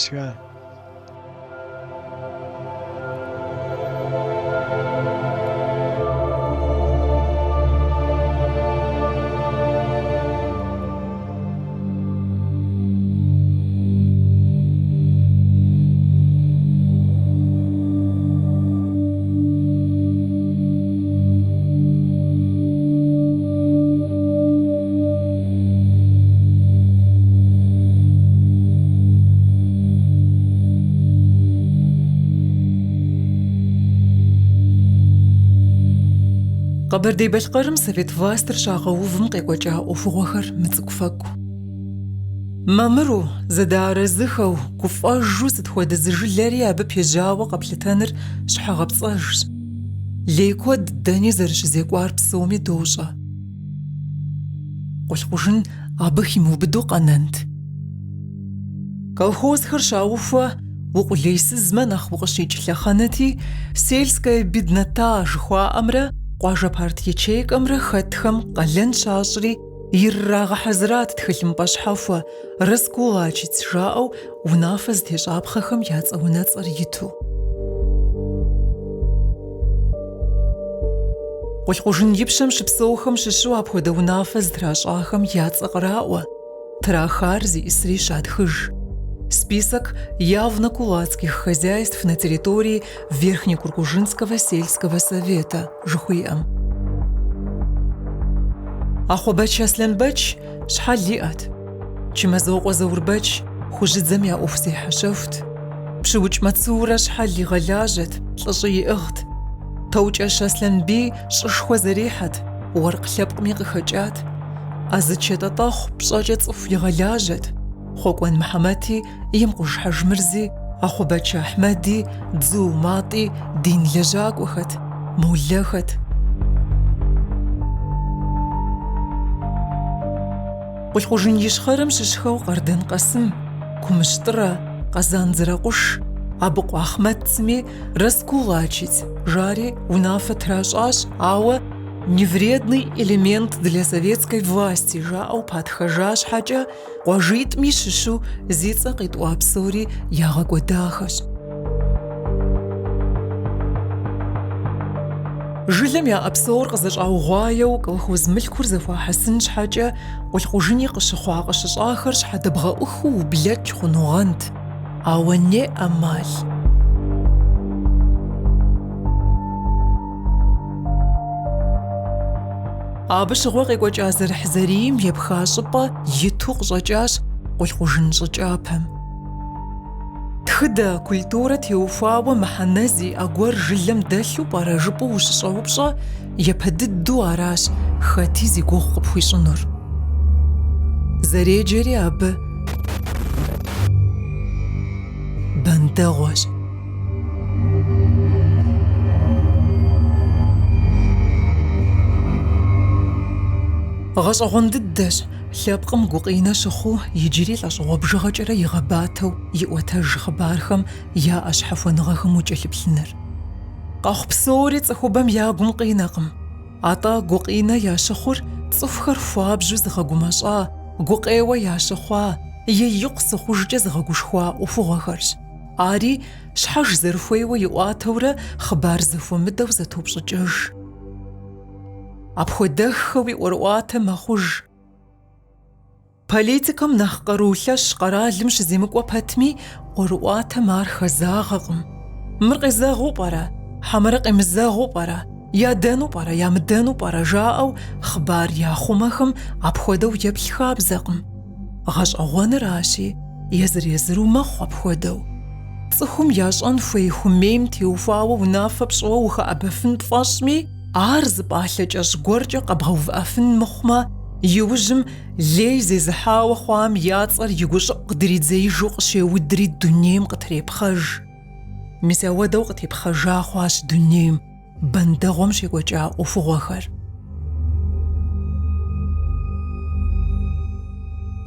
قبر دي بالقرم سفيت فاستر شاغوفم قيقوجا وفغوخر متسقفاكو مامرو زدار زخو كفاجو ستخود زجلاري ابب يجاو قبل تانر شحاغ بصاج ليكود داني زرش زيكوار بسومي دوجا قلقوشن ابخي مبدو قننت كالخوز خرشاوفا وقليس زمان اخوغشيج لخانتي سيلسكا بدنتا جخوا امره قواجا بارت يشيك أمره خدخم قلن شاشري يراغ حزرات تخلم باشحافوا رزقو غاجي تجاو ونافز تجاب خخم ياز او ناز اريتو والقوجن يبشم شبسوخم ششو ابخودا ونافز دراجاخم ياز اقراوا تراخار زي اسري شاد خج Список явно кулацких хозяйств на территории Верхнекуркужинского сельского совета Жухуям. Ахубач Асленбач шхалиат. Чимазоق Заурбач хужит замя офси хашафт. Пшуч Мацура шхали غلاجت тлажи игт. Тауч Асленби шшхва зарихат. ورق лепкми гхачат. Азчетатах пшачецов غلاجت. خوكوان محماتي يمقوش حج مرزي أخو باتشا أحمدي دزو ماطي دين لجاك وخت مولاخت والخوجن يشخرم ششخو قردن قسم كمشترا قزان زرقوش أبقو أحمد تسمي رزكو غاچить жари унафат рашаш ауэ невредный элемент для советской власти жаау падхажаш хача къуажитӏми щыщу зи цӏэ къитӏуа псори ягъэкӏуэдахэщ. Жылэм я псор къызэщӏаугъуаеу колхоз мылъкур зэхуахьэсын щхьэкӏэ къулъхъужыни къыщыхъуа къыщыщӏахэр щхьэдэбгъэӏухыу ублэкӏ хъунугъэнт, ауэ не ӏэмал. Абы щыгъуэ къекӏуэкӏа зэрыхьзэрийм епха щӏыпӏэ иту къыщӏэкӏащ къулъхъужын щӏыкӏапэм. Тхыдэ культурэ теухуауэ мыхьэнэ зиӏэ гуэр жылэм дэлъу пӏэрэ жыпӏэу ущыщӏэупщӏэ, епэ дыдэу аращ хэти зи гугъу къыпхуищӏынур. зэреджэри абы бандэгъуэщ. Гъэщӏэгъуэн дыдэщ, лъэпкъым гукъинэ щыхъуу иджыри лӏэщӏыгъуэ бжыгъэкӏэрэ игъэбатэу иӏуэтэж хъыбархэм я ӏэщхьэхуэныгъэхэм укӏэлъыплъыныр. Къэхъу псори цӏыхубэм я гум къинэкъым. АтӀэ гукъинэ ящыхъур цӏыхухэр хуабжьу зыгъэгумэщӏа, гукъеуэ ящыхъуа, икъу сыхъужкӏэ зыгъэгушхуа ӏуэхугъуэхэрщ. Ари щхьэж зэрыхуейуэ иӏуатэурэ хъыбар зэхуэмыдэу зэтопщӏыкӏыж. Апхуэдэххэуи ӏуэрыӏуатэ мэхъуж. Политикэм нэхъ къарулъэщ къэралым щыземыкӏуэ пэтми, ӏуэрыӏуатэм ар хэзагъэкъым. Мыр къезэгъыу пӏэрэ? Хьэмэрэ къемызэгъыу пӏэрэ? Ядэну пӏэрэ, ямыдэну пӏэрэ жаӏэу хъыбар яхъумэхэм апхуэдэу еплъ хабзэкъым. Гъэщӏэгъуэныращи, езыр-езыру мэхъу апхуэдэу. Цӏыхум ящӏэн хуей хумейм теухуауэ унафэ пщӏыуэ ухэӏэбэфын пфӏэщӏми, ар зыпӏалъэ кӏэщӏ гуэркӏэ къэбгъэувыӏэфын мыхъумэ, иужьым лей зезыхьауэ хъуам я цӏэр и гущӏыӏу къыдридзеижу къыщеудри дунейм къытрепхъэж. Мис ауэдэу къытепхъэжа хъуащ дунейм бандэгъуэм щекӏуэкӏа ӏуэхугъуэхэр.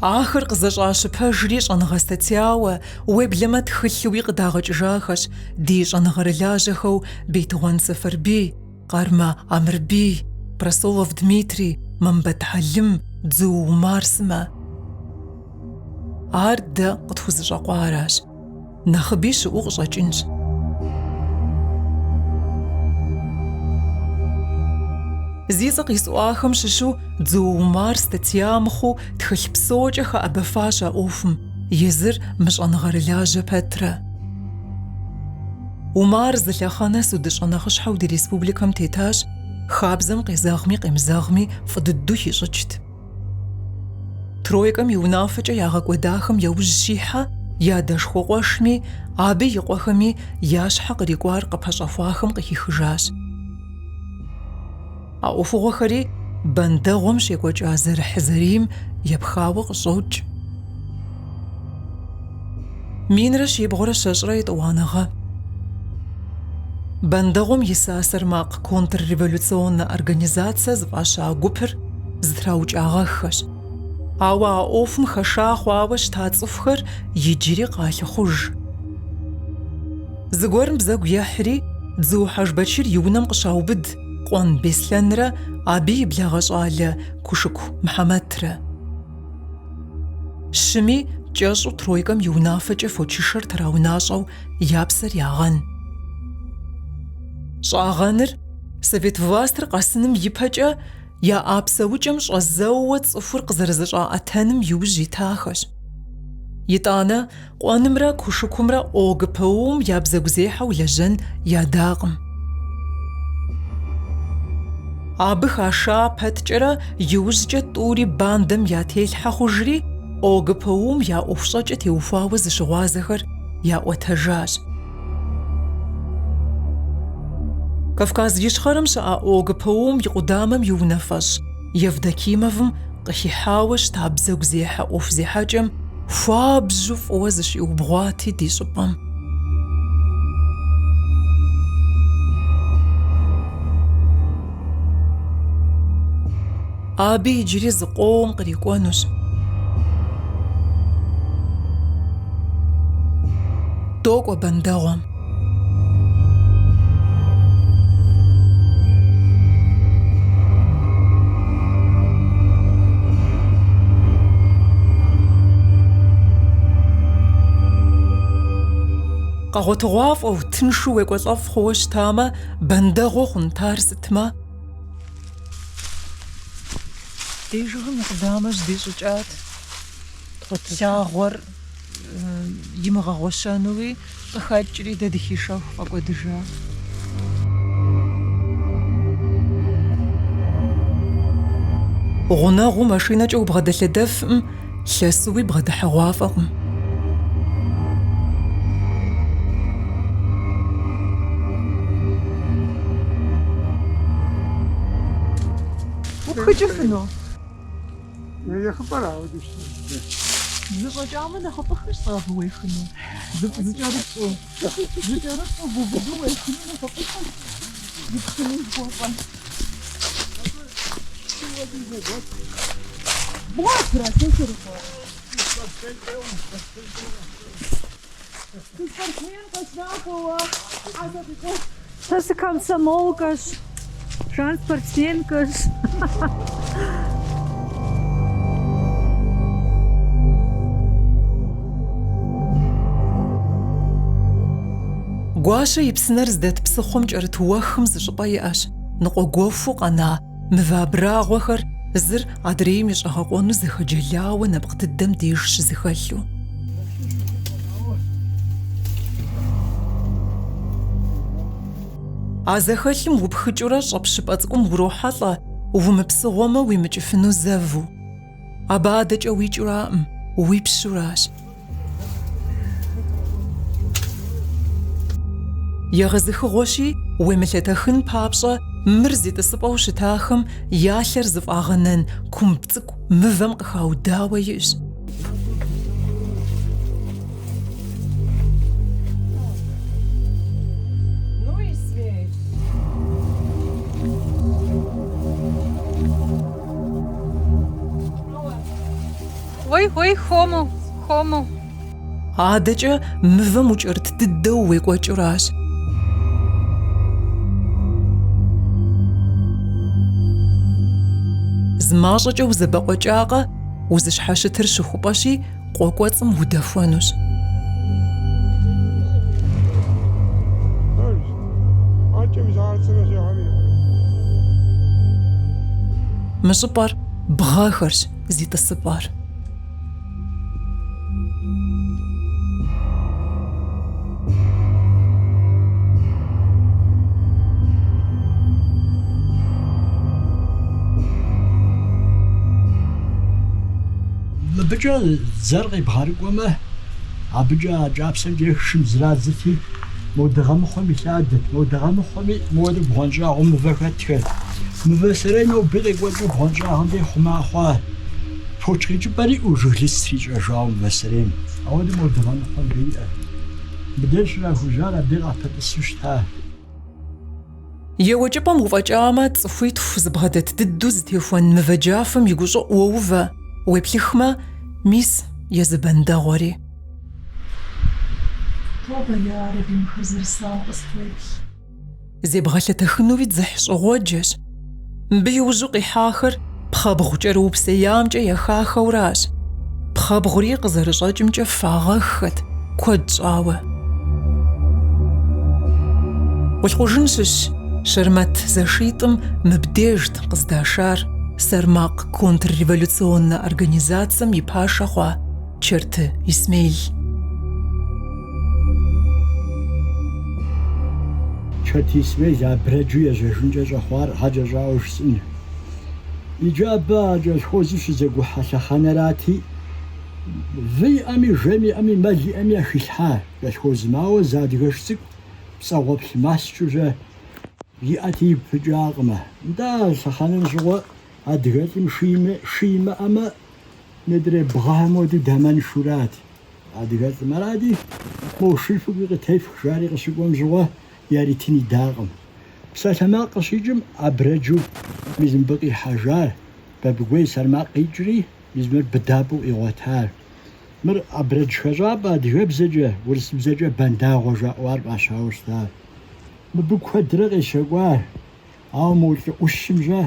Ахэр къызэщӏащыпэжри щӏэныгъэ-статьяуэ, уеблэмэ тхылъууи къыдагъэкӏыжахэщ ди щӏэныгъэрылажьэхэу Бейтугъуан Сэфэрбий, Къармэ Амырбий, Прасолов Дмитрий, Мамбэт Хьэлым, Дзу Умар сымэ. Ар дэ къытхузэщӏэкъуаращ. Нэхъыби щыӏэу къыщӏэкӏынщ. Зи цӏэ къисӏуахэм щыщу Дзу Умар статья мыхъуу тхылъ псокӏэ хэӏэбэфащ а ӏуэхум, езыр мы щӏэныгъэрылажьэ пэтрэ. Умар зы лъэхъэнэ судыщӏэ нэхъыщхьэу ди республикэм тетащ, хабзэм къезэгъми къемызэгъми фӏы дыду хищӏыкӏт. Тройкэм и унафэкӏэ ягъэкӏуэдахэм яужь щихьэ, я дэшхуэ къуэшми, абы и къуэхэми я щхьэ кърикӏуар къыпэщӏэхъуахэм къыхихыжащ. А ӏуэхугъуэхэри бандэгъуэм щекӏуэкӏа зэрыхь-зэрийм епхауэ къыщӏокӏ. Минрэ щибгъурэ щэщӏрэ етӏуанэгъэ. Бандэгъуэм и сасэр макъ контрреволюционнэ организацие зыфӏаща гупыр зытраукӏагъэххэщ. Ауэ а ӏуэхум хэша хъуауэ щыта цӏыхухэр иджыри къалъыхъуж. Зыгуэрым бзэгу ехьри, Дзу Хьэжбэчыр и унэм къыщаубыд Къуэн Беслъэнрэ абы и благъэ щӏалэ Кушыку Мыхьэмэтрэ. Щыми кӏэщӏу тройкэм и унафэкӏэ фочышэр траунащӏэу я псэр ягъэн. Щӏагъэныр Совет властыр къэсыным ипэкӏэ я ӏэпсэукӏэм щӏэзэууэ цӏыхур къызэрызэщӏаӏэтэным иужь итахэщ. ИтӀанэ Къуэнымрэ Кушыкумрэ ОГПУ-м я бзэгузехьэу лэжьэн ядакъым. Абы хаша пэткӏэрэ иужькӏэ тӏури бандэм ятелъхьэ хъужри, ОГПУ-м я ӏуэхущӏэкӏэ теухуауэ зыщыгъуазэхэр яӏуэтэжащ. Кавказ ищхъэрэм щыӏа ОГПУ-м и къудамэм и унафэщӏ Евдокимовым къыхихьауэ щыта бзэгузехьэ ӏуэху зехьэкӏэм хуабжьу фӏыуэ зыщиубгъуати ди щӏыпӏэм. Абы иджыри зы къоуэм кърикӏуэнущ. Докӏуэ бандэгъуэм. Къэгъуэтыгъуафӏэу тыншу уекӏуэлӏэфӏ хъууэ щытамэ, бандэгъуэ хъунтар сытмэ. Ди жыгым и къудамэ здищӏыкӏат. Лъагъуэр имыгъэгъуэщэнуи къыхэкӏри дэ дыхишэху фӏэкӏуэдыжа. Гъунэгъуу машинэкӏэ убгъэдэлъэдэфым, лъэсууи бгъэдыхьыгъуафӏэкъым. Я يخبرها ودي زوجة من خطخ صاف ويخنو زوجة بوبو ويخنو خطخ يخنو بوبا بوافرة تنشر Сейчас комсомолкаш, транспортсменкаш. Гуащэ и псынэр здэт псыхъуэм кӏэрыт уэхым зы щӏыпӏэ иӏэщ. Ныкъуэ гуэфу къэна мывэ абрагъуэхэр зыр адрейм ищӏэгъэкъуэну зэхэджэлауэ нэпкъ дыдэм деж щызэхэлъу. А зэхэлъым упхыкӏыурэ щӏэпщыпӏэ цӏыкӏум урохьэлӏэ, умыпсыгъуэмэ уимыкӏыфыну зэву. Абы адэкӏэ уикӏыраӏым, уипщуращ. Егъэзыхыгъуэщи, уемылъэтэхын папщӏэ мыр зитӏысыпӏэу щытахэм ялъэр зыфӏагъэнэн кумб цӏыкӏу мывэм къыхаудауэ иӏщ. Ой, хому. Адэкӏэ мывэм укӏэрыт дыдэу уекӏуэкӏыращ. Змащӏэкӏэ узэбэкъуэкӏакъэ, узыщхьэщытыр щыхупӏэщи, къуэкӏуэцӏым удэхуэнущ. Мы щӏыпӏэр бгъэхэрщ зитӏысыпӏэр. Мыбыкӏэ зэр къебгъэрыкӏуэмэ, абыкӏэ кӏапсэм деж шым зрадзыти, модыгъэмыхъуэм илъадэт, модыгъэмыхъуэми моуэ бгъуэнщӏагъуэм мывэ хэтхэр. Мывэ сэрей ноби къекӏуэкӏэ бгъуэнщӏагъым де хъума хъуа. Фоч къикӏыпӏэри ӏужыглыц трищӏэжауэ мывэ сэрейм. Ауэдэ модыгъэмыхъуэм деиӏэ. Мыдей щрахужар абдей къапэтӏысу щыта. ЕуэкӀыпӀэм уфӀэкӀамэ, цӀыхуитху зыбгъэдэт дыдэу зытехуэн мывэ джафэм и гущӀэ Ӏуэувэ, уеплъыхмэ, мис езыбэндэгъуэри. Зебгъэлъэтэхынуи дзыхь щӀыгъуэджэщ. Мыбы иужьу къихьахэр пхъэбгъу кӀэрыупсеямкӀэ ехахэуращ. Пхъэбгъури къызэрыщӀэкӀымкӀэ фагъэххэт, куэд щӀауэ. Къулъхъужын щыщ Шэрмэт зэшитӏым мыбдежт къыздашар Сэрмакъ контрреволюционнэ организацием и пашэ хъуа Черты Исмаил. Черты Исмаил абрэджу ежэжынкӏэ щӏэхъуар гъэкӏэщӏауэ жысӏын. Иджы абы аджэсхуозу щызэгухьэ лъэхъэнэрати, выиӏэми, жэмиӏэми, мэлиӏэми яхилъхьа кӏэлъхозымауэ зы адыгэш цӏыкӏу пцӏэгъуэплъ маскӏэжэ иӏэти ипыкӏакъымэ. Нтӏэ лъэхъэнэн щӏыгъуэ адыгэлӏым шимыӏэмэ ныдрей бгъэм хуэдэу дэмэншурат адыгэлӏым. Арати мо шылъыгъуи къытефх жари къыщыкӏуэм щӏыгъуэ яритын идакъым. Псалъэмакъ къыщикӏым абрэджу мизымбы къихьэжар, бабыгуей Сэрмакъ къикӏри мизымыр быдапӏэу къигъуэтар. Мыр абрэдж хэщӏапӏэ адыгэбзэкӏэ, урысыбзэкӏэ бэндагъуэ жаӏуар пӏащауэ щытар. Мыбы куэдрэ къещэкӏуар, ауэ мо лӏыӏущымжэ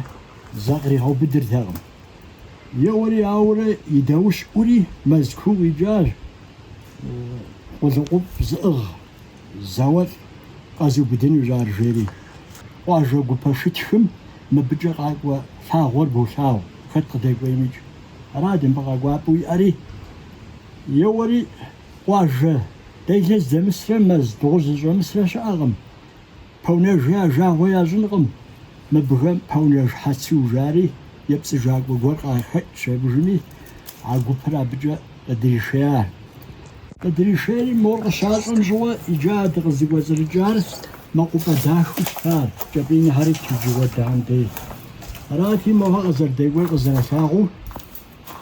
зэ къригъэубыдыртэкъым. Еуэри ауэрэ и дэущӏури Мэзкуу къикӏащ къулыкъуфӏ зыӏыгъ зауэлӏ къэзубыдынущ ар жери. Къуажэ гупэшытхым мыбыкӏэ къакӏуэ лъагъуэр болъагъу, хэт къыдекӏуеймыкӏ. Арати мыбы къакӏуапӏэу иӏэри, еуэри къуажэ делэ здэмысрэ мэз дыгъужь зыщӏэмысрэ щыӏэкъым. Пэунэжи ажагъуэ ящӏынкъым. Мыбыхэм пэунэж хьэцу жари епцӏыжакӏуэ гуэр къахэкӏ щебыжми, а гупыр абыкӏэ къыдришеяр. Къыдришейри мор къыщащӏэм щӏыуэ иджы адэ къызыкӏуэцӏрыкӏар мэкъупӏэ дахэу щытар, кӏэпӏинхьэри тыжыуэдам дей. Арати моуэ къызэрыдекӏуей къызэрылъагъуу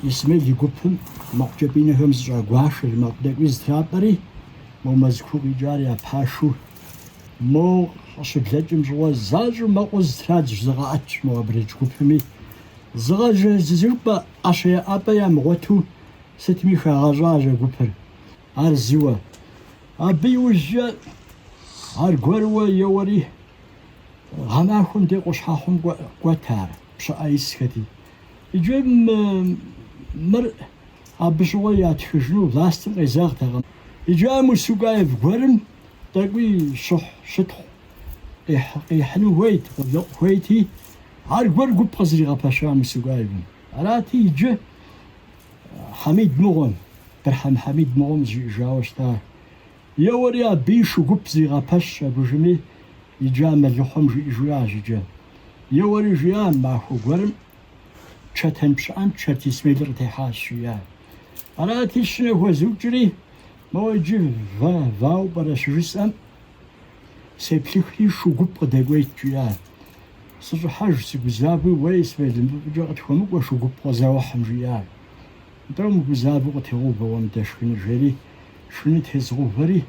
إسماعيل يقبهم مقجبين هم زعقواش المقدق وزترابري مو مزكوك جاري أبحاشو مو شبلتهم جوا زاج ما قزتراج زغاتش مو أبرج قبهمي زغاج زربا أشياء أبا يا مغوتو ستمي خاجاج قبر أرزوا أبي وجه أرجوا يوري غناهم دي قشحهم قتار بشايس كدي يجيب مر أبشويات خشنو لاستم إزاق تغم يجا مسوقاي فقرم تقوي شطح يحنو ويت ويتي أرجور قب قزري غباشا مسوقاي بن أراتي يجي حميد مغم برحم حميد مغم جاوشتا يوري أبيشو قب زي غباشا بجمي يجا ملحوم جويا جا يوري جيان معه قرم شتن بشان شت اسميل ارتحاش شويا أراتي شنو هو زوجري ما يجي فاو برش جسم سيبليخي شو قب قدقويت جيا صدق حاج سيبزابي ويس ويدم بجاقت خمق وشو قب قزاوحم جيا درم بزابي قتغوبة ومتشكين جري شنو تهزغوبري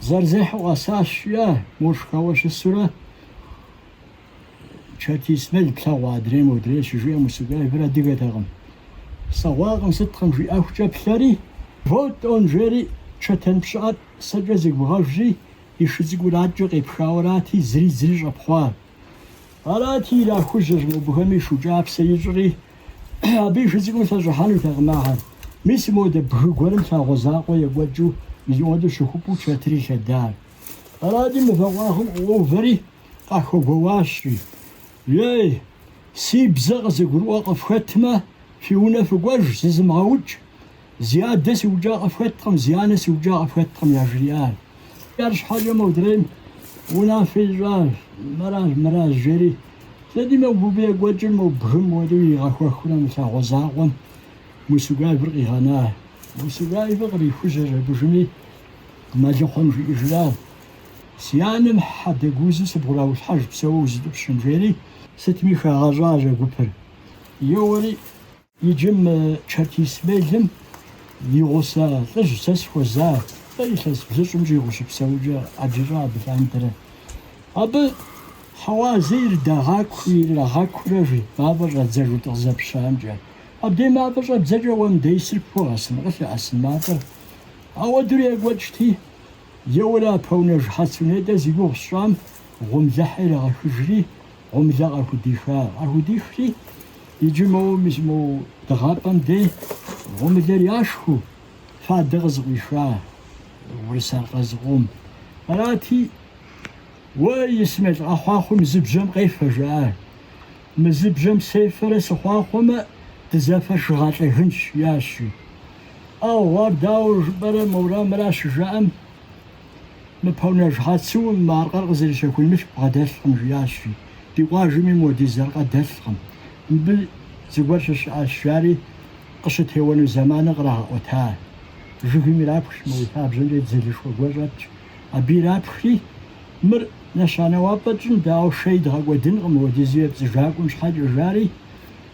زرزح واساس شيا موش خواش السورة شاتي اسمال بلاوا دريم ودريش جويا مسوقاي برا ديقا تغم سواقم ستخم في أخجا بلاري فوت اون جيري شاتن بشعات سجازيق بغافجي يشزيق ولادجو غيب خاوراتي زري جابخوار أراتي لا خجج مبهمي شجاب سيجري أبي شزيق مساجحانو تغماها ميسي مودة بغوارم تاغوزاقو يقوجو يجودو شخوبو شاتري شدار أرادي مفواهم أوفري أخو قواشري ياي سيب زغزق رواق فتمة في هنا فقواج زيزم غوج زيادة سوجاق فتقم زيانة سوجاق فتقم يا جريان يارش حاجة مودرين ونا في الجار مراج جري زادي ما بوبيا قواجل مو بهم ودوي غاخو أخونا مثلا غزاقهم مسوقاي برقي غناه مسوقاي بغري خجر بجمي ما جاقهم في إجلال سيانم حد جوزي سبغلاوش حاج بسوي زيد بشنجري ستمي خاجاج قبر يوري يجم شاتي سميلم يغوصا تجسس وزار تجسس بزش مجي غوش بسوي جا أجرا بفانتره أب حوازير دهاكوي لهاكورجي بابا رزجو تغزب شامجا أبدي ما بجا بزجا ومديسر بواسن غفي أسن مابر أودري أقوجتي يولا بونج حسنة دزيقو الشام غمزحي لغفجري غمزة أهوديخري يجمعو مزمو دغابم دي غمزة رياشخو فادغز غيشا ورسال غزغوم أراتي ويسمت أخواخو مزبجم غيفجاه مزبجم سيفر سخواخو تزافر شغاطي هنش ياشي أو وارداو جبرا مورا مراش جام مبونج حاتسو مارقر غزير شكون مش بغدالهم جياشي دي واجمي مودي زرقا دالهم بل زوارش الشاري قشت هيوانو زمان غراه وتاه جوهي رابخش موتاه بجنجي تزيلش وقوجات أبي رابخي مر نشانه وابتجن داو شي دغا ودن مودي زيب زجاقو مش حاج جاري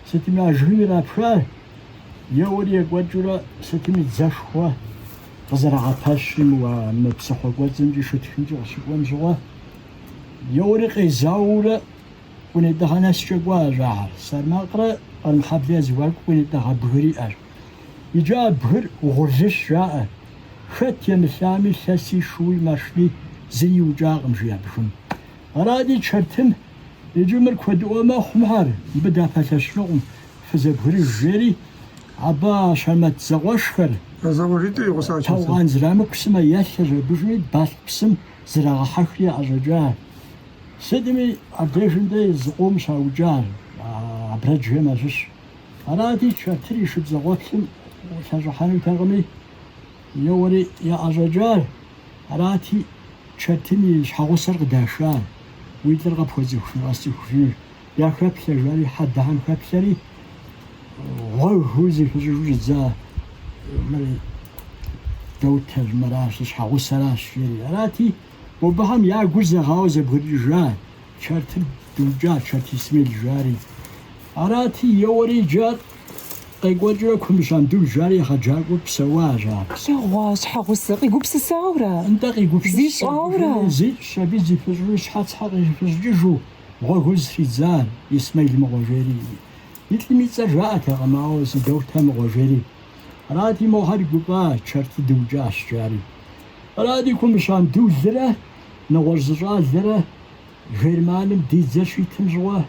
ستمي جوهي رابخاه يوري قوجورا ستمي تزاشخوه غزرع باشم ومبسخو قوزنجي شتخنجي غشقوان جوا يوري قيزاورا وندها ناس شقوا جاهر صار ما قرأ المحبلي زواج وندها بهري أر يجا بهر وغرزش جاء خت يمسامي ساسي شوي ماشلي زي وجاغم جيابشم أرادي شرتم يجمر كودو ما خمهار بدا فتشنوم فزبهري الجيري عبا شمت زغوشخر زغوشيتو يغساچ توغان زرامك بسما ياسر بجمي باس بسم زراغ حخلي أجاجاه سدمي أبديشن دي زقوم شاوجار أبرجه ماجش أرادي شاتري شد زغوتلم وشاجحاني تغمي يوري يا أجاجار أراتي شاتني شحاغوسر قداشان ويدرغ بوزي خشن أستي خشن يا خبسة جاري حد عن خبسري وهوزي خجوج زا مري دوتر مراش شحاغوسر أشيري أراتي وبهم يا جوزة غاوزة بغريجان شرط دوجات شرط اسمي الجاري أراتي يوري جار قيقوجرا كمشان دول جاري خجاقو بسواجا بسواج حغوس قيقوبس ساورا انت قيقوبس زيش اورا زي شبي زي فجروش حات حقي فججو غوز في زار يسمي المغوجري يتلمي تجاك غماو سدورتها مغوجري راتي مو هاري قبا شرط دوجاش جاري راتي كمشان دول زره نغرزجا زره غير مالم دي زشي تمزوه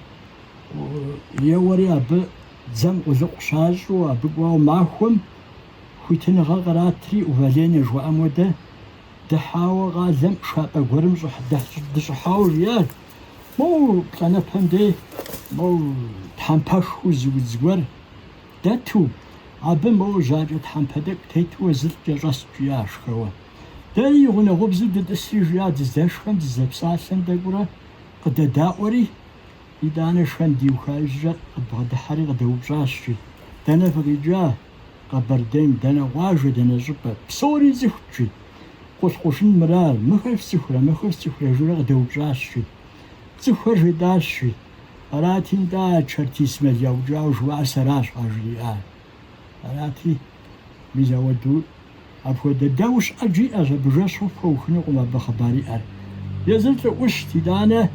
يوري اب زم وزق شاجو ابقوا معهم خوتن غراتري وفالين جوا اموده دحاو غازم شاطا غرمز وحده دشحاو يا مو انا فهمتي مو تحمباش وزغور داتو اب مو جاجو تحمبدك تيتو زل جاس جياش خو داي هنا غبز دسيجيا دزاشخم دزبساسن دغورا قد داوري إذا شان ديو خارجة قد حري قد وبجاشي دنا فريجا قبردين دنا واجد دنا جبة بصوري زخشي قوشن مرال مخف سخرة جورا قد وبجاشي زخر جداشي أراتين دا شرتي اسمه يوجا وجوا سراش أجريان أراتي ميزاودو أبو داوش أجي أجا بجاشو فوخنو وما بخباري أر يزلت وشتي دانا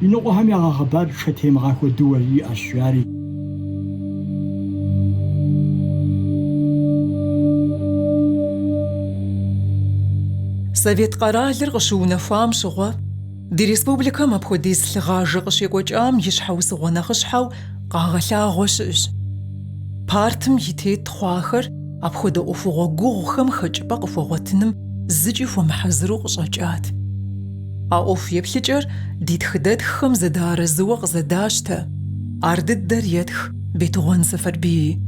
ينقو هم يغا خبار شتيم غاكو دولي أشياري Совет къэралыр къыщыунэхуам щыгъуэ ди республикэм апхуэдиз лъыгъажэ къыщекӀуэкӀам и щхьэусыгъуэ нэхъыщхьэу къагъэлъагъуэ щыӀэщ. Партым и тет хъуахэр апхуэдэ Ӏуэхугъуэ гугъухэм хэкӀыпӀэ къыхуэгъуэтыным зыкӀи хуэмыхьэзыру къыщӀэкӀат. А Ӏуэху еплъыкӀэр ди тхыдэтххэм зэдаарэзыуэ къызэдащтэ. Ар дыдэр етх Бетыгъуэн Сэфэрбий.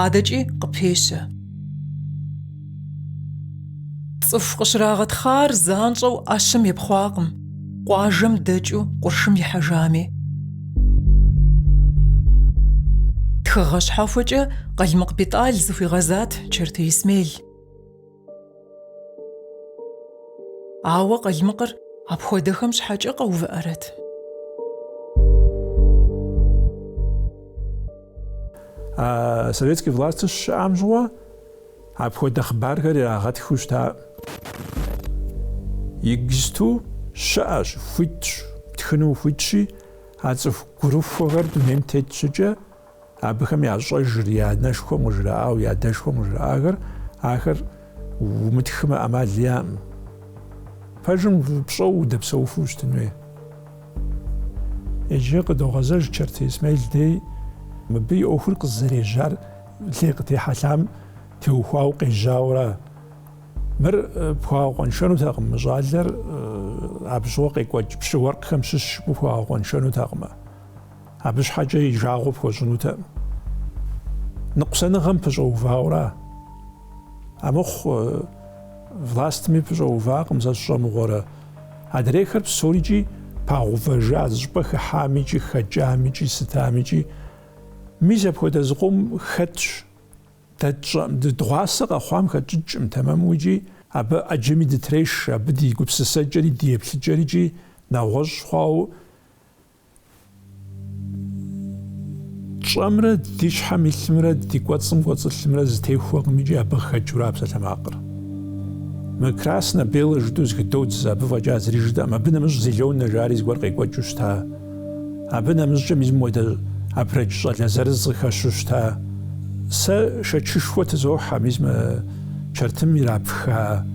АдэкӀи къыпещэ. Цӏыху къыщрагъэтхъар занщӀэу Ӏэщым епхъуакъым, къуажэм дэкӀыу къуршым ихьэжами. Тхыгъэ щхьэхуэкӀэ Къалмыкъ Битӏал зыхуигъэзат Чэртей Исмел. Ауэ Къалмыкъыр апхуэдэхэм щхьэкӀэ къэувыӀэрэт? Советский власти щыӀэм щӀыуэ апхуэдэ хъыбархэр ирагъэтхыу щытаӀым. Иджысту щыӀэщ, хуитщ, птхыну хуитщи, а цӀыху гурыфхуэхэр дунейм тет щӀыкӀэ абыхэм ящӀэжыр я нэшхуэм къыжраӀэу, я дэшхуэм къыжраӀахэр, ахэр умытхымэ Ӏэмал яӀым. Пэжым пщӀэу удэпсэуфу щытын хуей. Иджы къыдогъэзэж Чэртей Исмел дей мыбы и Ӏуэхур къызэрежьар лей къытехьэлъам теухуауэ къежьауэрэ. Мыр пхуагъуэншэнутэкъым, мы щӏалэр абжьыуэ къекӀуэкӀ пщыуэркъхэм щыщ пхуагъуэншэнутэкъымэ. Абы щхьэкӀэ и жагъуэ пхуэщӀынутэкъым. Ныкъусаныгъэм пыщӀэувауэра. Амыхъу властми пыщӀэувакъым сэ сщӀэмыгъуэрэ. Адрейхэр псорикӀи пагъувэжа, зыщӀыпӀэ хыхьамикӀи, хэкӀамикӀи, сытамикӀи. Мис апхуэдэ зыкъом хэтщ. Дыдгъуасэ къэхъуам хэкӀыкӀым тэмэму икӀи абы Ӏэджэми дытреш, абы ди гупсысэкӀэри, ди еплъыкӀэрикӀи нэгъуэщӀ хъуауэ щӀэмрэ ди щхьэм илъымрэ ди кӀуэцӀым кӀуэцӀылъымрэ зытехуэкъым икӀи абы хэкӀыурэ псалъэмакъыр. Мы красно-белэ жыдэу зыхыдодз, абы фӀэкӀа зыри жыдэӀым, абы нэмыщӀ зелёнэ жари зыгуэр къекӀуэкӀыу щыта. Абы нэмыщӀкӀэ мизм хуэдэ абрэдж щӀалэ зырыз къыхэщу щыта. Сэ шэчышхуэ тызохьэ, мизм чэртым ирапха,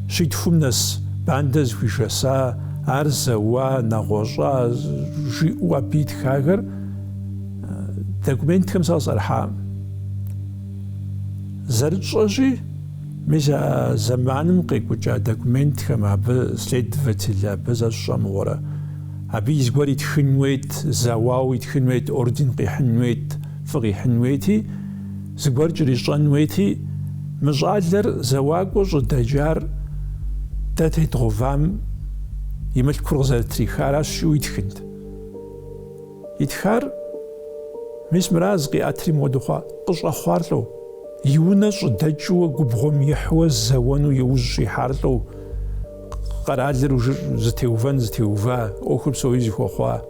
щитхум нэс бандэ зыхуишэса, ар зэуа, нэгъуэщӀа, жиӀэу абы итхахэр документхэм сэ къызэрыхьам. ЗэрытщӀэщи, мис а зэманым къекӀукӀа документхэм абы следователь, абы зэщӀэмыгъуэрэ, абы и зыгуэр итхын хуейт, зэуауэ итхын хуейт, орден къихьын хуейт, фӀы къихьын хуейти, зыгуэр кӀэрищӀэн хуейти, мы щӀалэр зэуакӀуэ щӀыдэджар дэ тедгъувам и мылъкур къызэрытрихаращ щиӀэу итхынт. Итхар мис мыраз къиӀэтри моду хъуа, къыщӀэхъуар лӀэу, и унэ щӀыдэкӀыуэ губгъуэм ихьуэ зэуэну иужь щӀихьар лӀэу, къэралыр зытеувэн зытеува, Ӏуэхур псори зыхуэхъуа.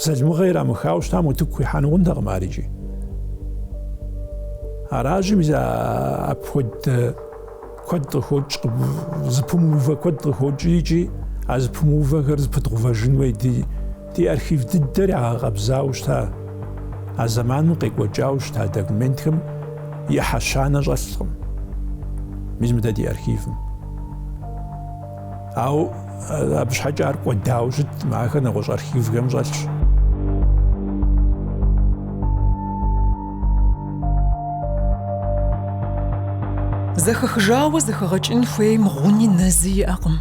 Зэлмыгъэ ирамыхауэ щытам утыку хуихьэну хъунтэкъым ар икӀи. Аражым за апхуд квадр ходж запумува квадр ходжиджи аз пумува гэр запдгуважинвэ ди архив диддэр агабзаушта а заману къекӏуэкӏаушта документхэм и хьэщанэ щӏэлъкъым. Мизмыдэ ди архивым. Ау абы щхьэкӏэ ар кӏуэдауэ щытым, ахэр нэгъуэщӏ архивхэм щӏэлъщ. Зэхэхыжауэ зэхэгъэкӏын хуейм гъуни нэзи иӏэкъым.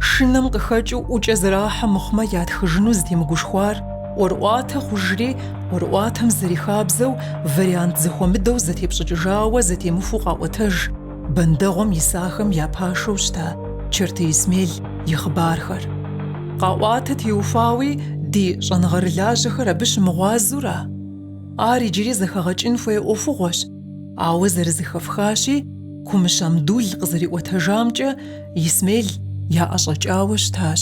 Шынэм къыхэкӏыу ӏукӏэ зэрахьэ мыхъумэ ятхыжыну зытемыгушхуар ӏуэрыӏуатэ хъужри ӏуэрыӏуатэм зэрихабзэу вариант зэхуэмыдэу зэтепщӏыкӏыжауэ зэтемыхуу къаӏуэтэж бэндэгъуэм исахэм я пашэу щта Черты Исмел и хъыбархэр. Къаӏуатэ теухуауи ди щӏэныгъэрылажьэхэр абы щымыгъуазэура? Ар иджыри зэхэгъэкӏын хуей ӏуэхугъуэщ, ауэ зэрызэхэфхащи Кумыщамдул къызэриӏуэтэжамкӏэ Исмел яӏэщӏэкӏауэ щтащ,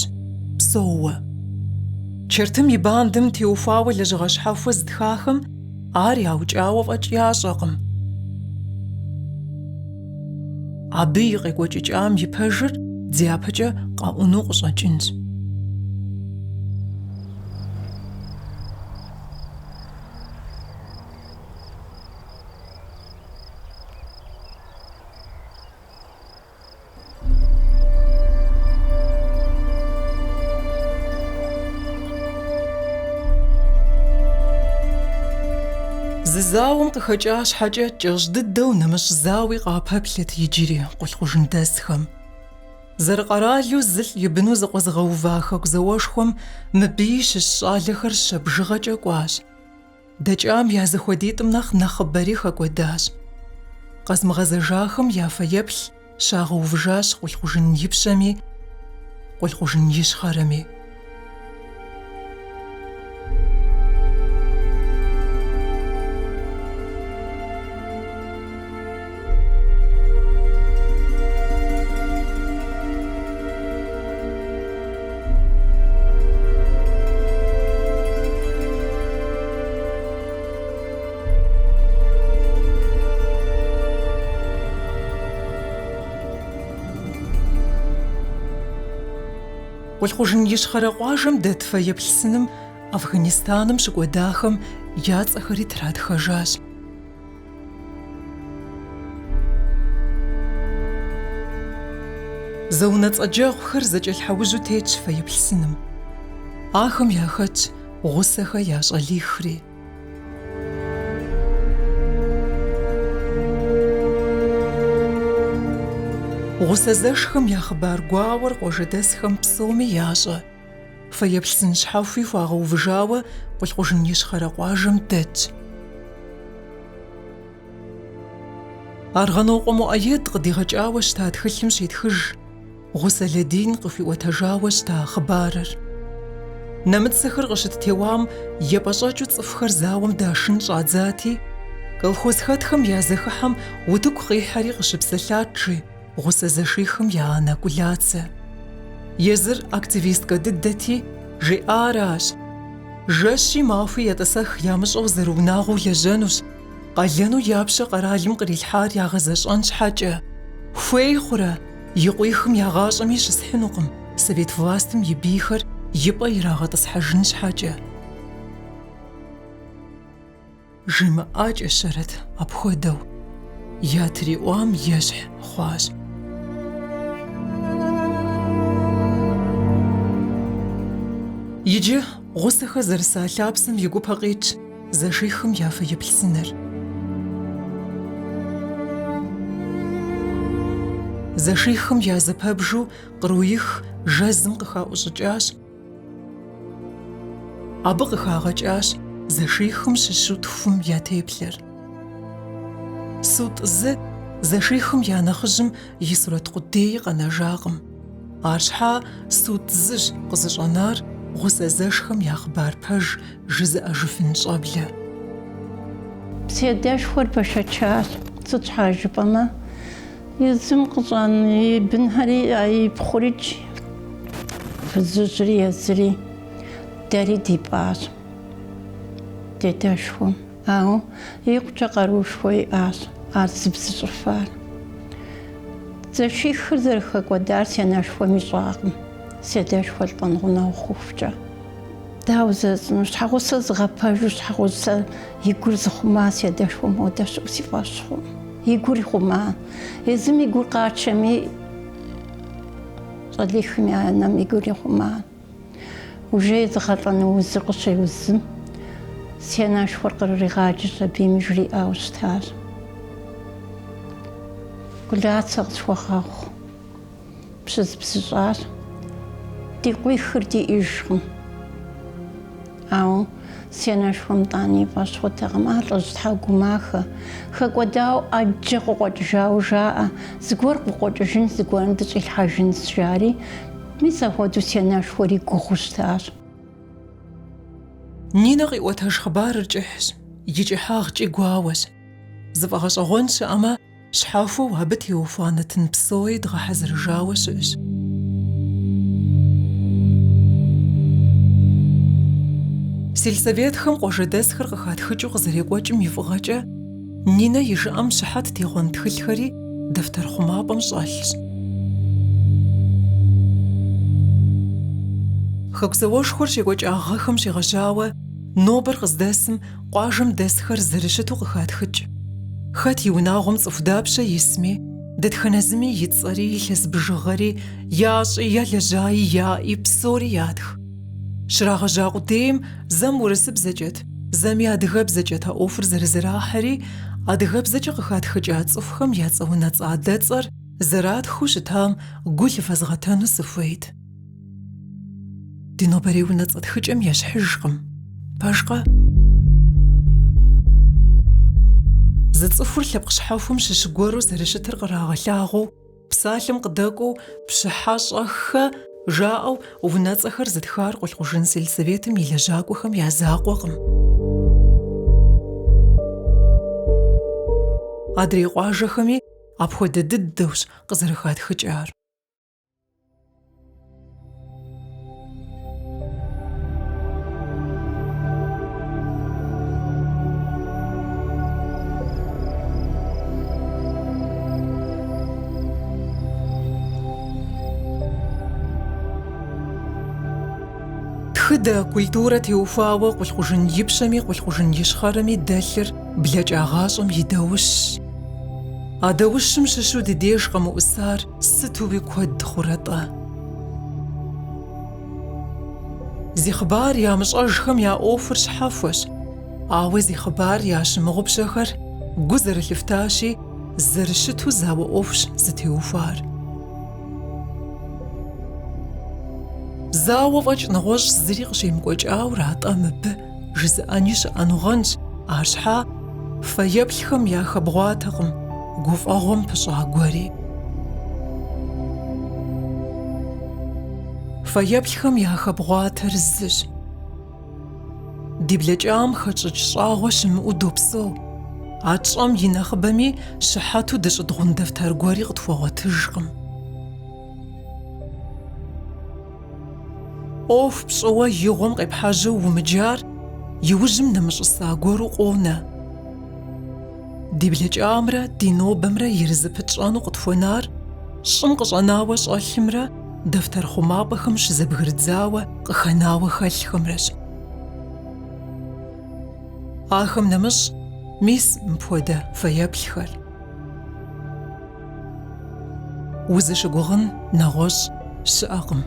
псоуэ. Чертым и бандым теухуауэ лэжьыгъэ щхьэхуэ зытхахэм ар яукӏауэ фӏэкӏ ящӏэкъым. Абы и къекӏуэкӏыкӏам и пэжыр дзяпэкӏэ къаӏуну къыщӏэкӏынщ. Зауэм къыхэкӏа щхьэкӏэ кӏыжь дыдэу нэмыщӏ зауи къапэплъэт иджыри къулъхъужындэсхэм. Зэрыкъэралу зылӏ ибыну зыкъуэзыгъэува хэку зауэшхуэм мыбыи щыщ щӏалэхэр щабжыгъэкӏэ кӏуащ. Дэкӏам я зэхуэдитӏым нэхъ хъыбэри хэкӏуэдащ. Къэзмыгъэзэжахэм я фэеплъ щагъэувыжащ къулъхъужын ипщэми, къулъхъужын ищхъэрэми. Къулъхъужын ищхъэрэ къуажэм дэт фэеплъ сыным Афганистаным щыкӏуэдахэм я цӏэхэри традхъэжащ. Зэунэ цӏэджэгъухэр зэкӏэлъхьэужьу тетщ фэеплъ сыным. Ахэм яхэтщ гъусэхэ я щӏалихри. Гъусэзэшхэм я хъыбар гуауэр къуажэдэсхэм псоми ящӏэ. Фэеплъ сын щхьэхуи хуагъэувыжауэ къулъхъужын ищхъэрэ къуажэм дэтщ. Аргъэнокъуэ Муӏэед къыдигъэкӏауэ щта тхылъым щетхыж, гъусэ Ладин къыхуиӏуэтэжауэ щта хъыбарыр. Нэмыцэхэр къыщыттеуам епӏэщӏэкӏыу цӏыфхэр зауэм дашын щӏадзати, колхозхэтхэм я зэхыхьэм утыку къихьэри къыщыпсэлъат жи гъусэзэшихым я анэ Кулацэ. Езыр активисткэ дыдэти жиӏаращ: жэщи махуи етӏысэх ямыщӏэу зэрыунагъуэу лэжьэнущ, къалэну япщэ къэралым кърилъхьар ягъэзэщӏэн щхьэкӏэ. Хуей хъурэ и къуихым ягъащӏэми щысхьынукъым, Совет властым и бийхэр и пӏэ ирагъэтӏысхьэжын щхьэкӏэ. Жимыӏакӏэ щэрэт апхуэдэу, ятриӏуам ещхь хъуащ. Иджы гъусэхэр зэрысалъапсэм и гупэ къитщ зэшихым я фэеплъ сыныр. Зэшихым я зэпэбжу къруих жэзым къыхаӏущӏыкӏащ. Абы къыхагъэкӏащ зэшихым щыщу тхум я теплъэр. Сут зы зэшихым я нэхъыжьым и сурэт къудей къэнэжакъым. Арщхьа сут зыщ къызыщӏэнар гъусэзэшхэм я хъыбар пэж жызыӏэжыфын щӏэблэ. Псэдэшхуэр бэшэчащ, сыт щхьа жыпӏэмэ, езым къыщӏэн и бынхэри и пхъурыкӏ фызыжьри езыри дэри ди пӏащ. Дедэшхуэм, ауэ икъукӏэ къарушхуэ иӏащ. зыбзыщӀыфар. Зэшихыр зэрыхэкӀуэдар сенэшхуэм ищӀакъым, седэшхуэ лӀэн гъунэгъу хъухукӀэ. Дауэ зэзыщӀыну, щхьэгъусэ зыгъэпэжу, щхьэгъусэ и гур зыхъума седэшхуэм моуэ щыӀу си фӀэщ хъум. И гур ихъума. Езым и гур къачэми, щӀалихым я анэм и гур ихъума. Уже зыгъэлӀэну узыр къыщеузым, сенэшхуэр кърыригъаджэщ, абыми жриӀауэ щытащ. Гулацэ къысхуэгъэгъу, пщызбзыщӀар, ди къуихыр диӀыжкъым. Ауэ сенэшхуэм тӀани фӀэщ хъутэкъым. ЛӀыжь щхьэгу махэ. ХэкӀуэдауэ Ӏэджэ къыкъуэкӀыжауэ жаӀэ. Зыгуэр къыкъуэкӀыжын, зыгуэрым дыщӀилъхьэжын жари, мис апхуэдэу сенэшхуэри гугъуу щытащ. Нинэ къиӀуэтэж хъыбарыр кӀыхьщ, и кӀыхьагъкӀи гуауэщ. Зыфӏэгъэщӏэгъуэн щыӀэмэ, щхьэхуэу абы теухуа нытын псои дгъэхьэзырыжауэ щыӀэщ. Сельсоветхэм къуажэдэсхэр къыхатхыкӀыу къызэрекӀуэкӀым и фӀыгъэкӀэ, Нинэ и жыӀэм щыхьэт тегъуэн тхылъхэри дэфтэр хъумапӀэм щӀэлъщ. Хэку зауэшхуэр щекӀуэкӀагъэхэм щигъэжьауэ, нобэр къыздэсым къуажэм дэсхэр зэрыщыту къыхатхыкӀ. Хэт и унагъуэм цӀыху дапщэ исми, дэтхэнэ зыми и цӀэри, илъэс бжыгъэри, ящӀи, ялэжьаи, яӀи, псори ятх. Щрагъэжьа къудейм зэм урысыбзэкӀэт, зэми адыгэбзэкӀэт а Ӏуэхур зэрызэрахьэри, адыгэбзэкӀэ къыхатхыкӀа цӀыхухэм я цӀэ-унэ цӀадэцӀэр зэратхыу щытам гу лъыфэзгъэтэну сыхуейт. Ди нобэрей унэ цӀэтхыкӀэм ещхьыжкъым. Пэжкъэ? Зы цӀыхур лъэпкъ щхьэхуэм щыщ гуэру зэрыщытыр кърагъэлъагъуэу, псалъэм къыдэкӀуэу пщыхьэщӀэхэ жаӀэу унэцӀэхэр зытхар къулъхъужын сельсоветым и лэжьакӀуэхэм я закъуэкъым. Адрей къуажэхэми апхуэдэ дыдэущ къызэрыхатхыкӀар. Тхыдэ культурэ теухуауэ къулъхъужын ипщэми къулъхъужын ищхъэрэми дэлъыр блэкӀагъащӀэм и дэущ. А дэущым щыщу ди деж къэмыӀусар сытуи куэд хъурэ-тӀэ. Зи хъыбар ямыщӀэжхэм я Ӏуэхур щхьэхуэщ, ауэ зи хъыбар ящымыгъупщэхэр гу зэрылъыфтащи, зэрыщыту зауэ Ӏуэхущ зытеухуар. Зауэ фӀэкӀ нэгъуэщӀ зыри къыщемыкӀуэкӀауэ мыбы жызыӀэни щыӀэнугъэнщ, арщхьа фэеплъхэм яхэбгъуатэкъым гуфӀэгъуэм пыщӀа гуэри. Фэеплъхэм яхэбгъуатэр зыщ. Ди блэкӀам хэчӀыкӀ щӀагъуэ щымыӀуу допсэу, а тщӀэм и нэхъыбэми щыхьэту дыщӀыдгъун дэфтэр гуэри къытхуэгъуэтыжкъым. Ӏуэху пщӀыуэ и гъуэм къепхьэжьэу умыджар иужьым нэмыщӀыса гуэру къонэ. Ди блэкӀамрэ ди нобэмрэ ирызыпытщӀэну къытхуэнар щӀым къыщӀэнауэ щӀэлъымрэ дэфтэр хъумапӀэхэм щызэбгрыдзауэ къыхэнауэ хэлъхэмрэщ. Ахэм нэмыщӀ мис мыпхуэдэ фэеплъхэр. Узыщыгугъын нэгъуэщӀ щыӀэкъым.